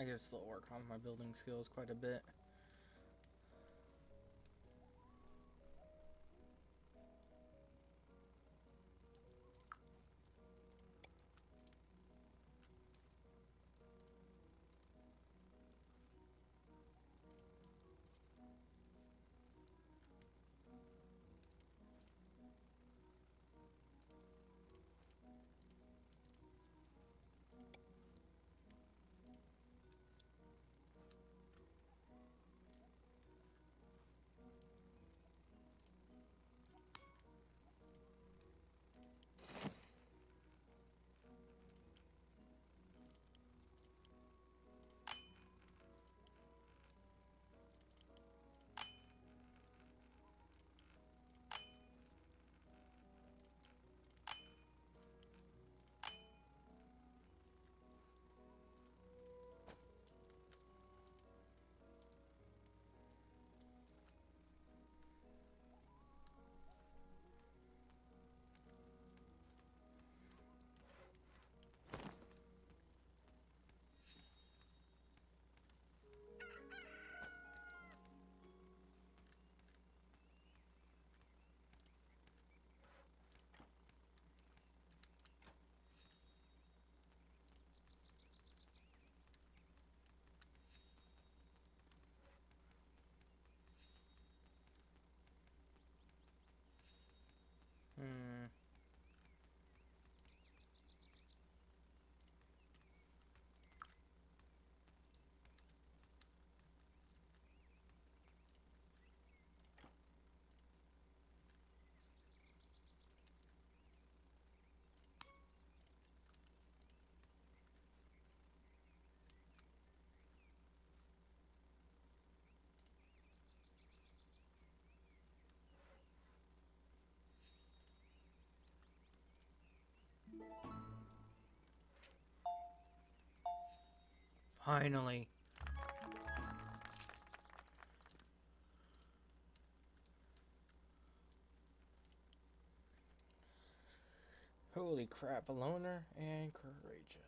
I can still work on my building skills quite a bit. Hmm. Finally. Holy crap, a loner and courageous.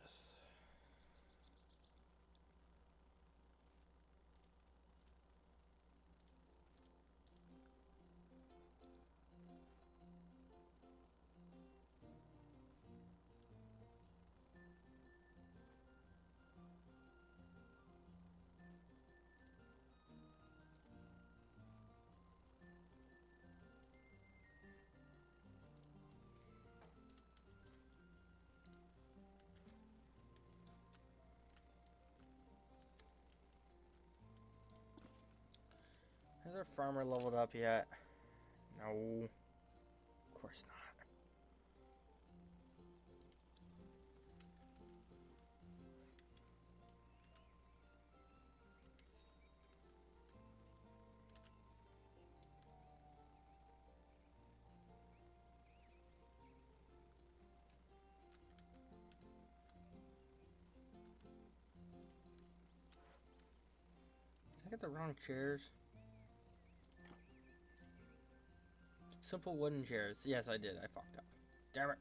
Has our farmer leveled up yet? No. Of course not. Did I get the wrong chairs? Simple wooden chairs. Yes, I did. I fucked up. Damn it.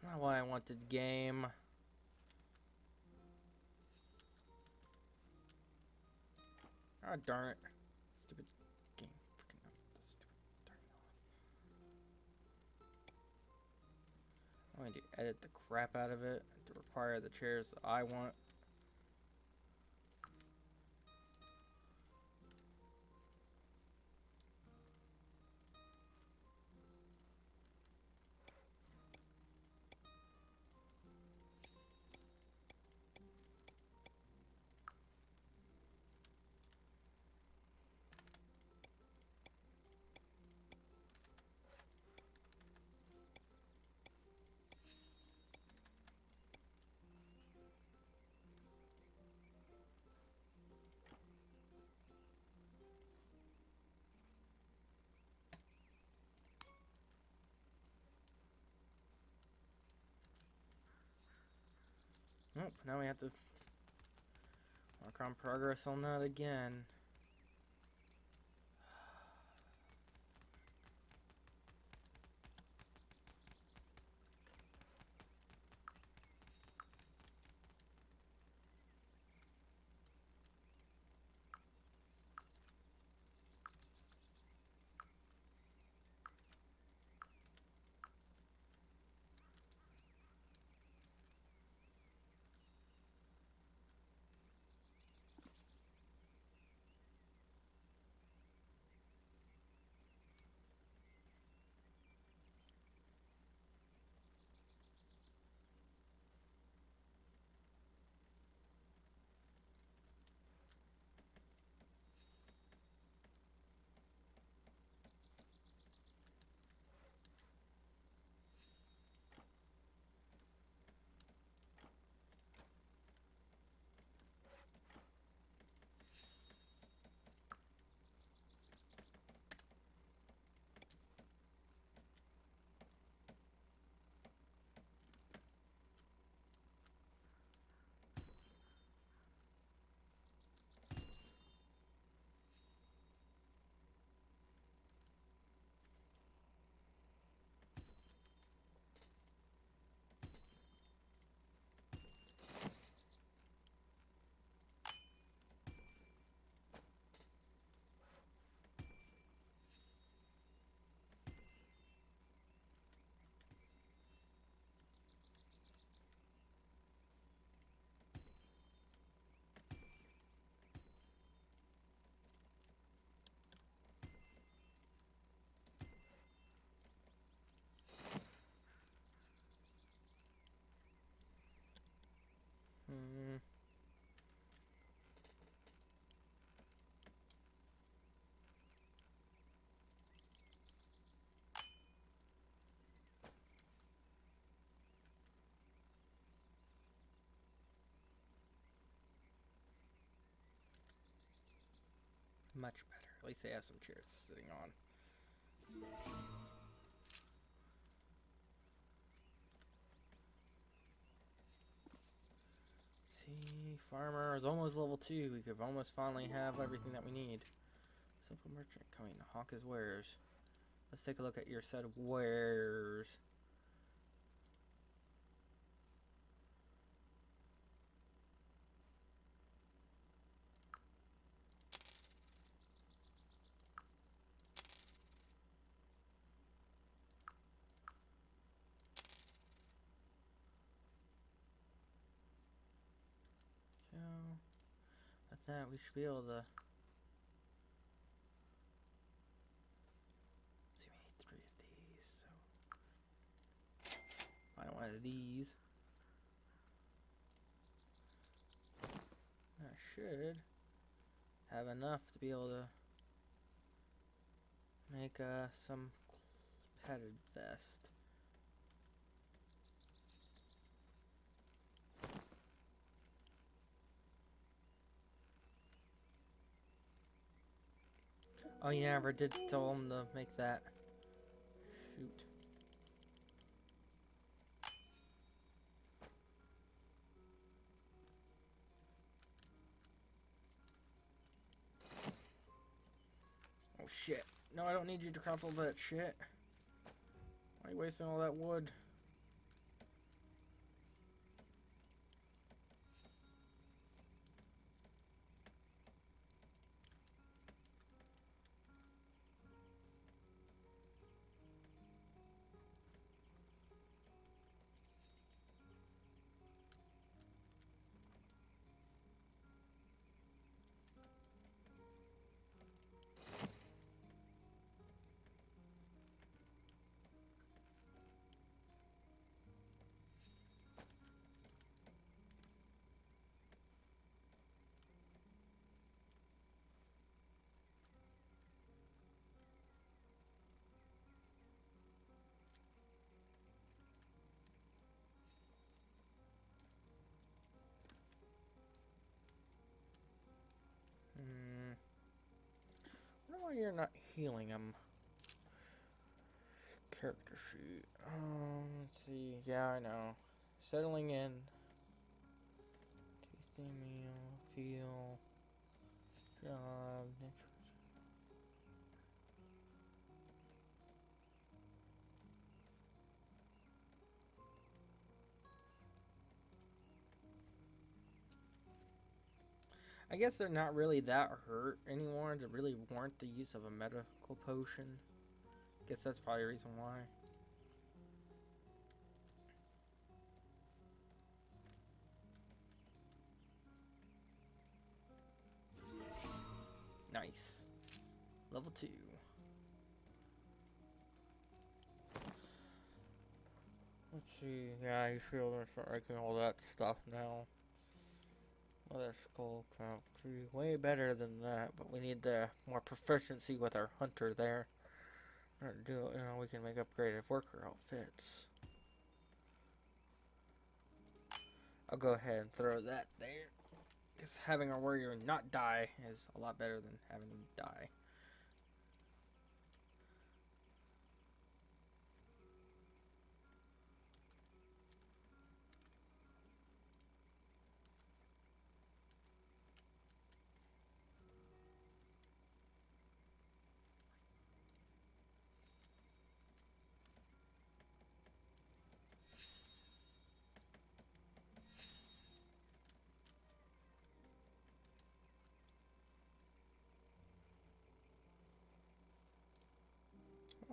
Not what I wanted, game. Ah, darn it. Stupid game. Freaking up. Stupid turning off. I'm going to edit the crap out of it to require the chairs that I want. Oh, now we have to work on progress on that again. Hmm. Much better. At least they have some chairs sitting on. See, farmer is almost level 2. We could almost finally have everything that we need. Simple merchant coming to hawk his wares. Let's take a look at your set of wares. So, with that, we should be able to. See, we need 3 of these. So, buy one of these. I should have enough to be able to make some padded vest. Oh, you never did tell him to make that. Shoot. Oh shit. No, I don't need you to craft all that shit. Why are you wasting all that wood? I wonder why you're not healing him. Character sheet. Let's see. Yeah, I know. Settling in. meal, feel, job, I guess they're not really that hurt anymore to really warrant the use of a medical potion. Guess that's probably the reason why. Nice. Level 2. Let's see. Yeah, you feel like all that stuff now. Well, skull count 3. Way better than that, but we need the more proficiency with our hunter there. We can make upgraded worker outfits. I'll go ahead and throw that there. Because having our warrior not die is a lot better than having him die.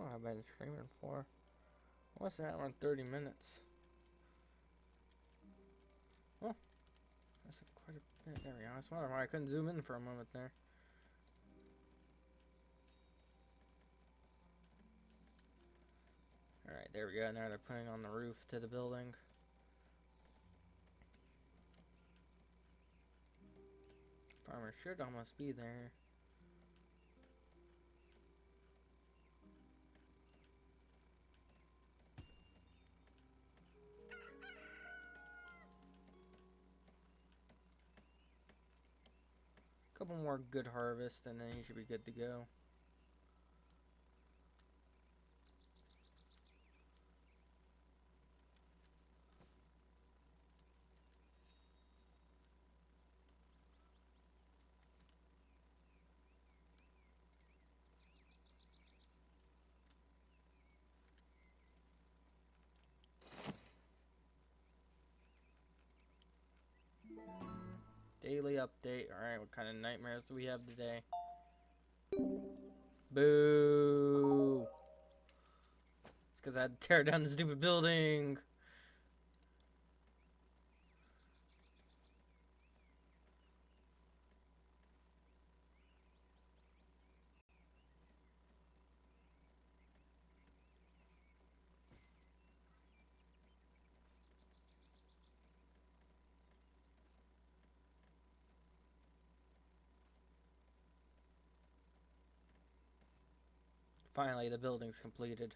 Oh, I've been streaming for. What's that? Around 30 minutes. Oh, that's quite a bit. There we go. I was wondering why I couldn't zoom in for a moment there. Alright, there we go. Now they're putting on the roof to the building. Farmer should almost be there. Couple more good harvest and then you should be good to go. Daily update. Alright, what kind of nightmares do we have today? Boo! It's because I had to tear down the stupid building. Finally, the building's completed.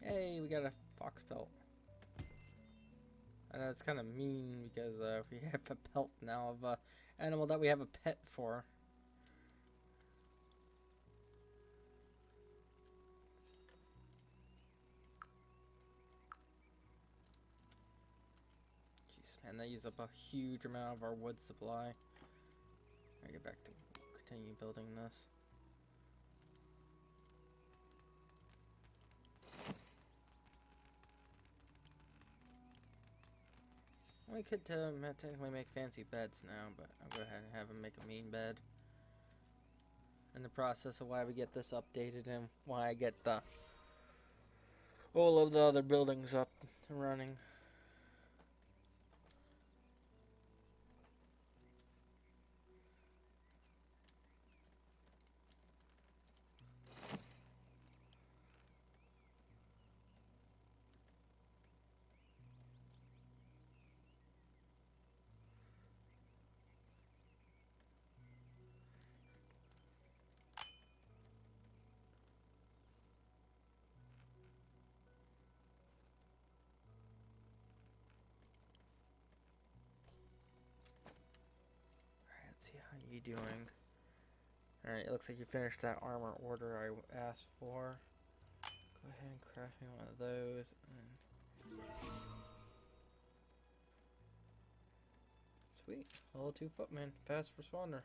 Hey, we got a fox pelt. I know it's kind of mean because we have a pelt now of an animal that we have a pet for. Jeez, man, they use up a huge amount of our wood supply. I get back to continue building this. We could technically make fancy beds now, but I'll go ahead and have him make a mean bed. In the process of why we get this updated and why I get the all of the other buildings up and running. Let's see how you doing. Alright, it looks like you finished that armor order I asked for. Go ahead and craft me one of those. Sweet. Level 2 footman. Fast responder.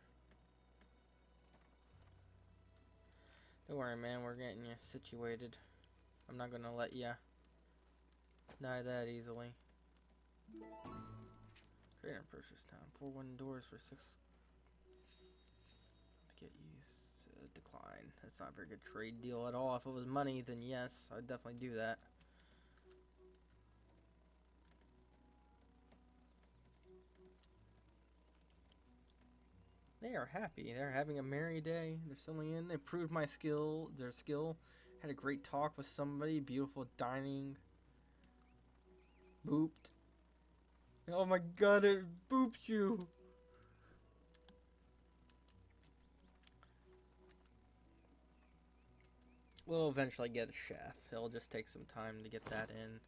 Don't worry, man. We're getting you situated. I'm not gonna let you die that easily. Trade and purchase time. 4 wooden doors for 6 to get use. Decline. That's not a very good trade deal at all. If it was money, then yes, I'd definitely do that. They are happy. They're having a merry day. They're settling in. They proved my skill. Their skill. Had a great talk with somebody. Beautiful dining. Booped. Oh my god, it boops you. We'll eventually get a chef. It'll just take some time to get that in.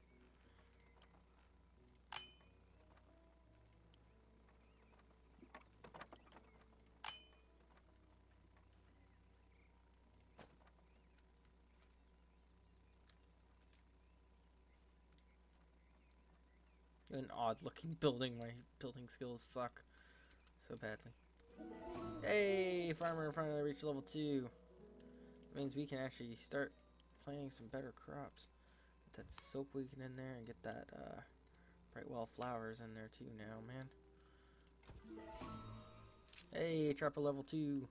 An odd looking building. My building skills suck so badly. Hey, farmer finally reached level 2. That means we can actually start planting some better crops. Get that soapweed in there and get that Brightwell flowers in there too now, man. Hey, trapper level 2.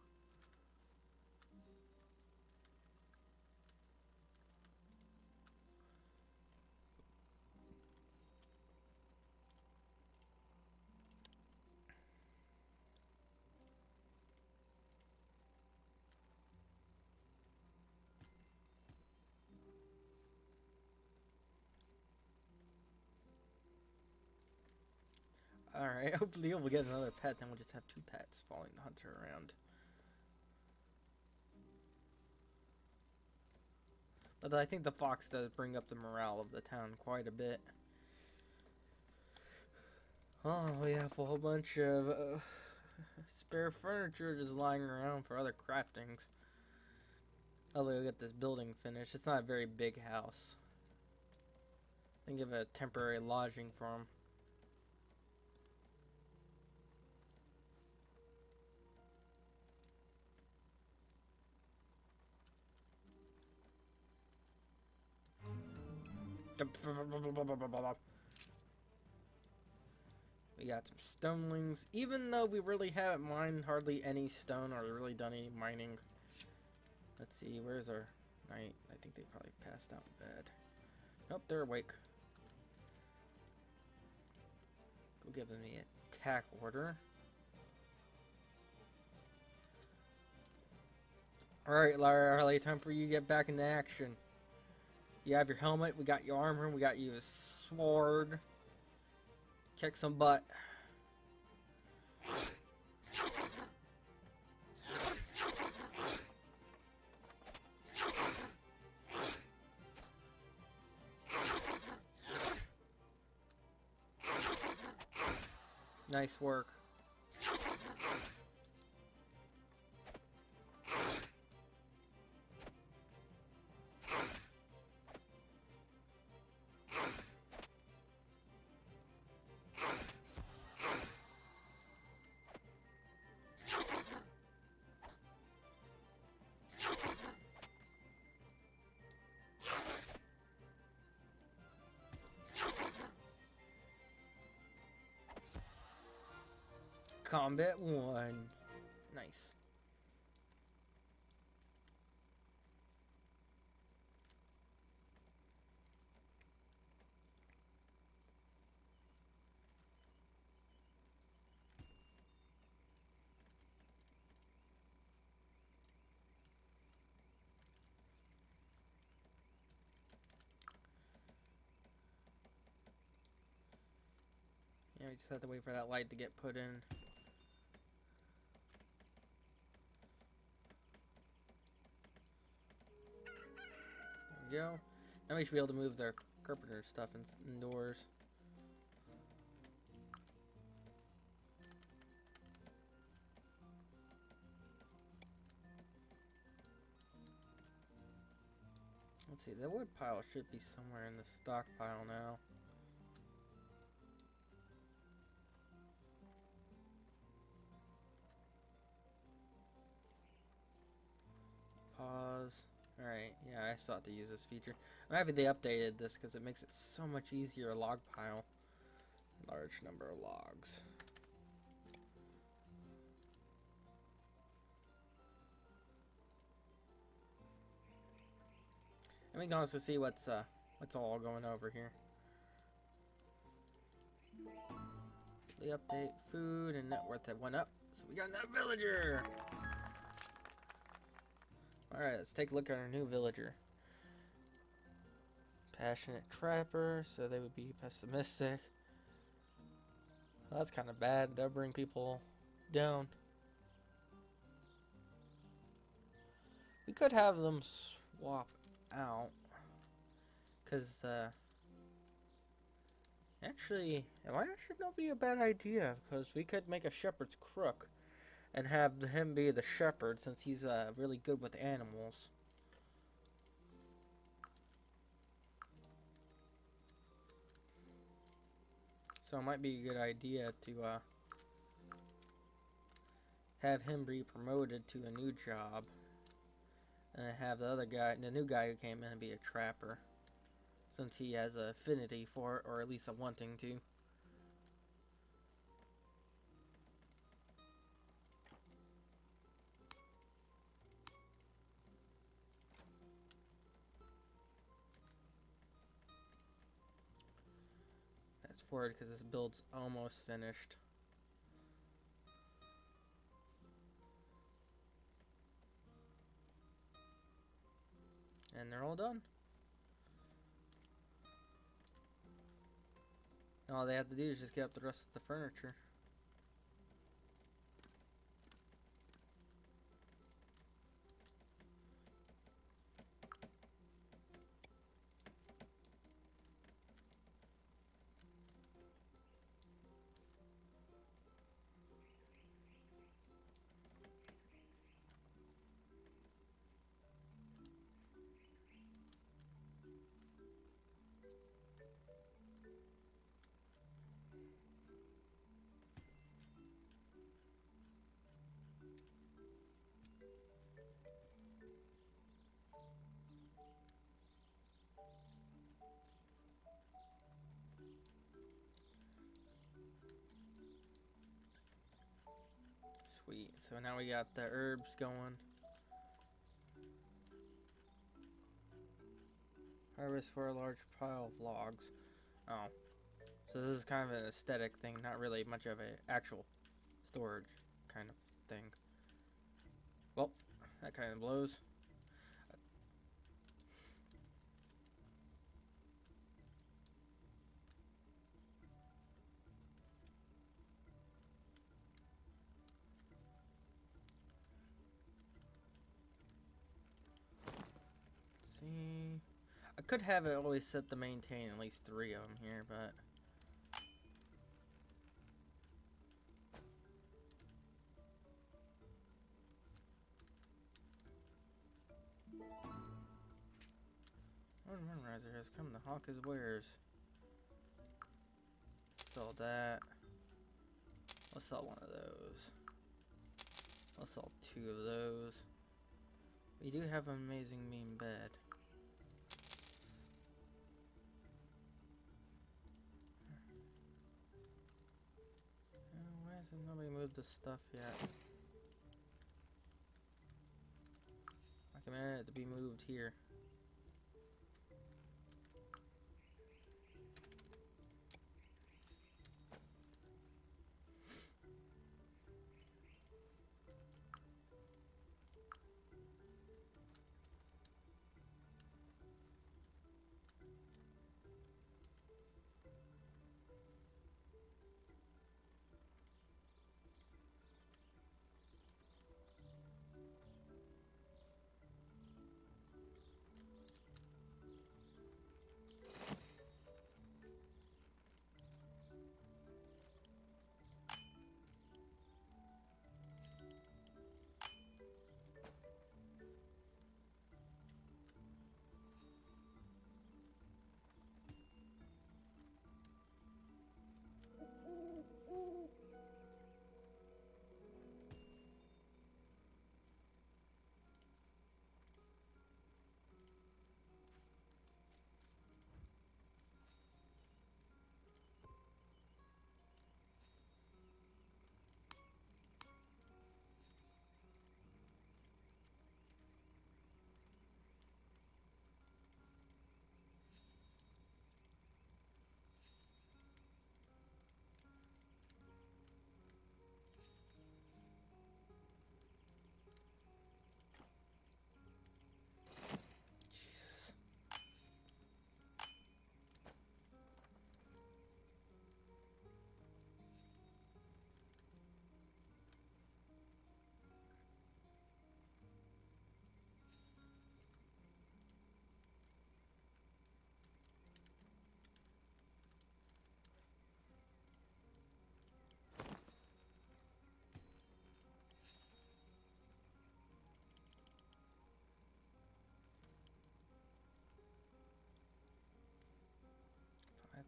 Alright, hopefully we'll get another pet, then we'll just have 2 pets following the hunter around. But I think the fox does bring up the morale of the town quite a bit. Oh, we have a whole bunch of spare furniture just lying around for other craftings. I'll get this building finished. It's not a very big house. Think of a temporary lodging for them. We got some stonelings. Even though we really haven't mined hardly any stone or really done any mining. Let's see, where's our knight? I think they probably passed out in bed. Nope, they're awake. Go give them the attack order. Alright, Larry, time for you to get back into action. You have your helmet, we got your armor, we got you a sword. Kick some butt. Nice work. Combat 1. Nice. Yeah, we just have to wait for that light to get put in. There we go. Now we should be able to move their carpenter stuff indoors. Let's see, the wood pile should be somewhere in the stockpile now. Pause. Alright, yeah, I still have to use this feature. I'm happy they updated this because it makes it so much easier to log pile. Large number of logs. And we can also see what's all going over here. The update, food, and net worth that went up. So we got another villager! Alright, let's take a look at our new villager. Passionate trapper, so they would be pessimistic. Well, that's kind of bad. They'll bring people down. We could have them swap out. Because, actually, it might actually not be a bad idea. Because we could make a shepherd's crook. And have him be the shepherd, since he's really good with animals. So it might be a good idea to have him be promoted to a new job. And have the other guy, the new guy who came in, be a trapper. Since he has an affinity for it, or at least a wanting to. Fast forward because this build's almost finished. And they're all done. All they have to do is just get up the rest of the furniture. Sweet. So now we got the herbs going. Harvest for a large pile of logs. Oh. So this is kind of an aesthetic thing, not really much of an actual storage kind of thing. Well, that kind of blows. Let's see. I could have it always set to maintain at least 3 of them here, but one riser has come to hawk his wares. Sell that. Let's sell one of those. Let's sell 2 of those. We do have an amazing mean bed. Why hasn't nobody moved the stuff yet? I command it to be moved here.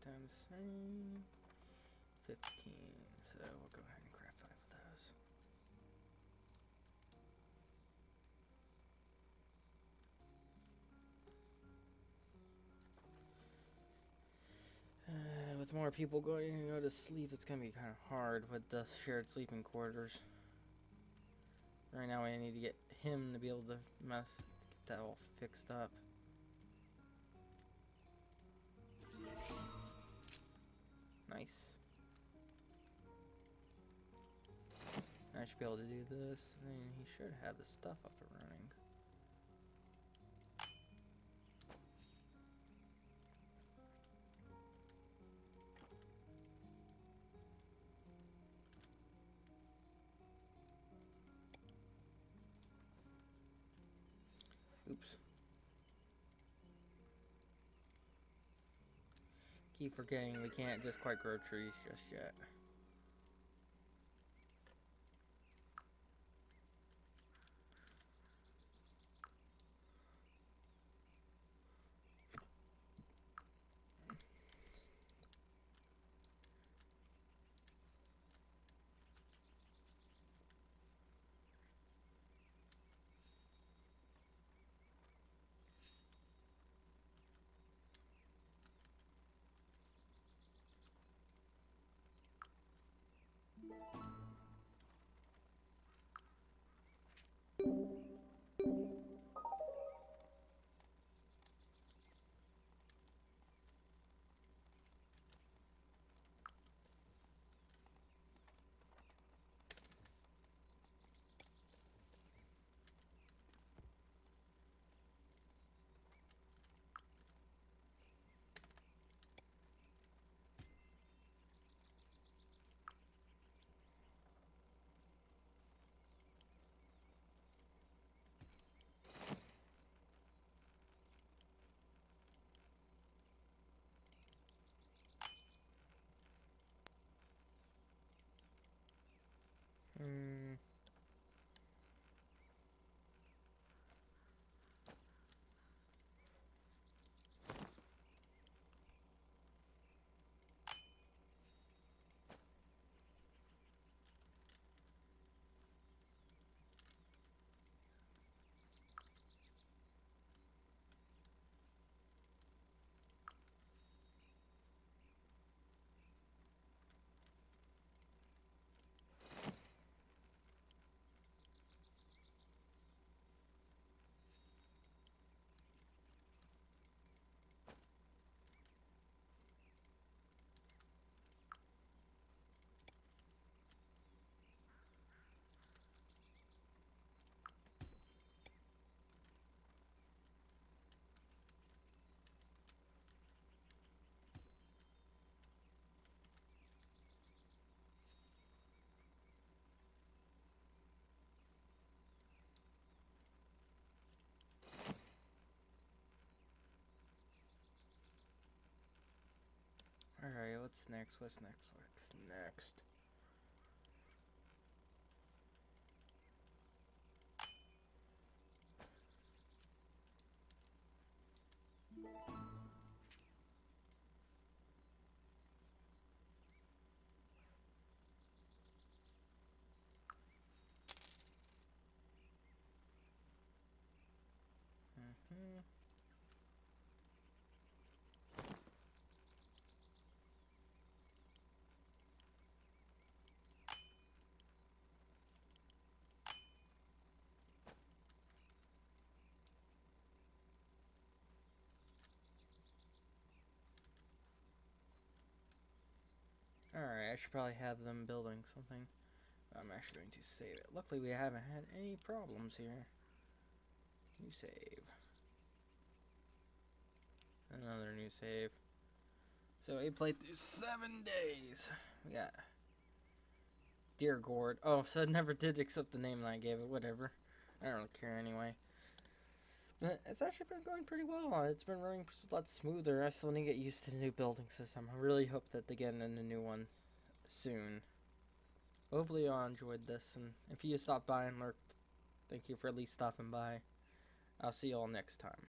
times 3, 15. So we'll go ahead and craft 5 of those. With more people going to go to sleep, it's going to be kind of hard with the shared sleeping quarters. Right now, I need to get him to be able to get that all fixed up. Nice. I should be able to do this, and he should have the stuff up and running. Oops. Keep forgetting we can't just quite grow trees just yet. Alright, what's next? What's next? What's next? Alright, I should probably have them building something. I'm actually going to save it. Luckily, we haven't had any problems here. New save. Another new save. So we played through 7 days. We got Deer Gourd. Oh, so it never did accept the name that I gave it. Whatever. I don't care anyway. But it's actually been going pretty well. It's been running a lot smoother. I still need to get used to the new building system. I really hope that they get in the new one soon. Hopefully you all enjoyed this. And if you stopped by and lurked, thank you for at least stopping by. I'll see you all next time.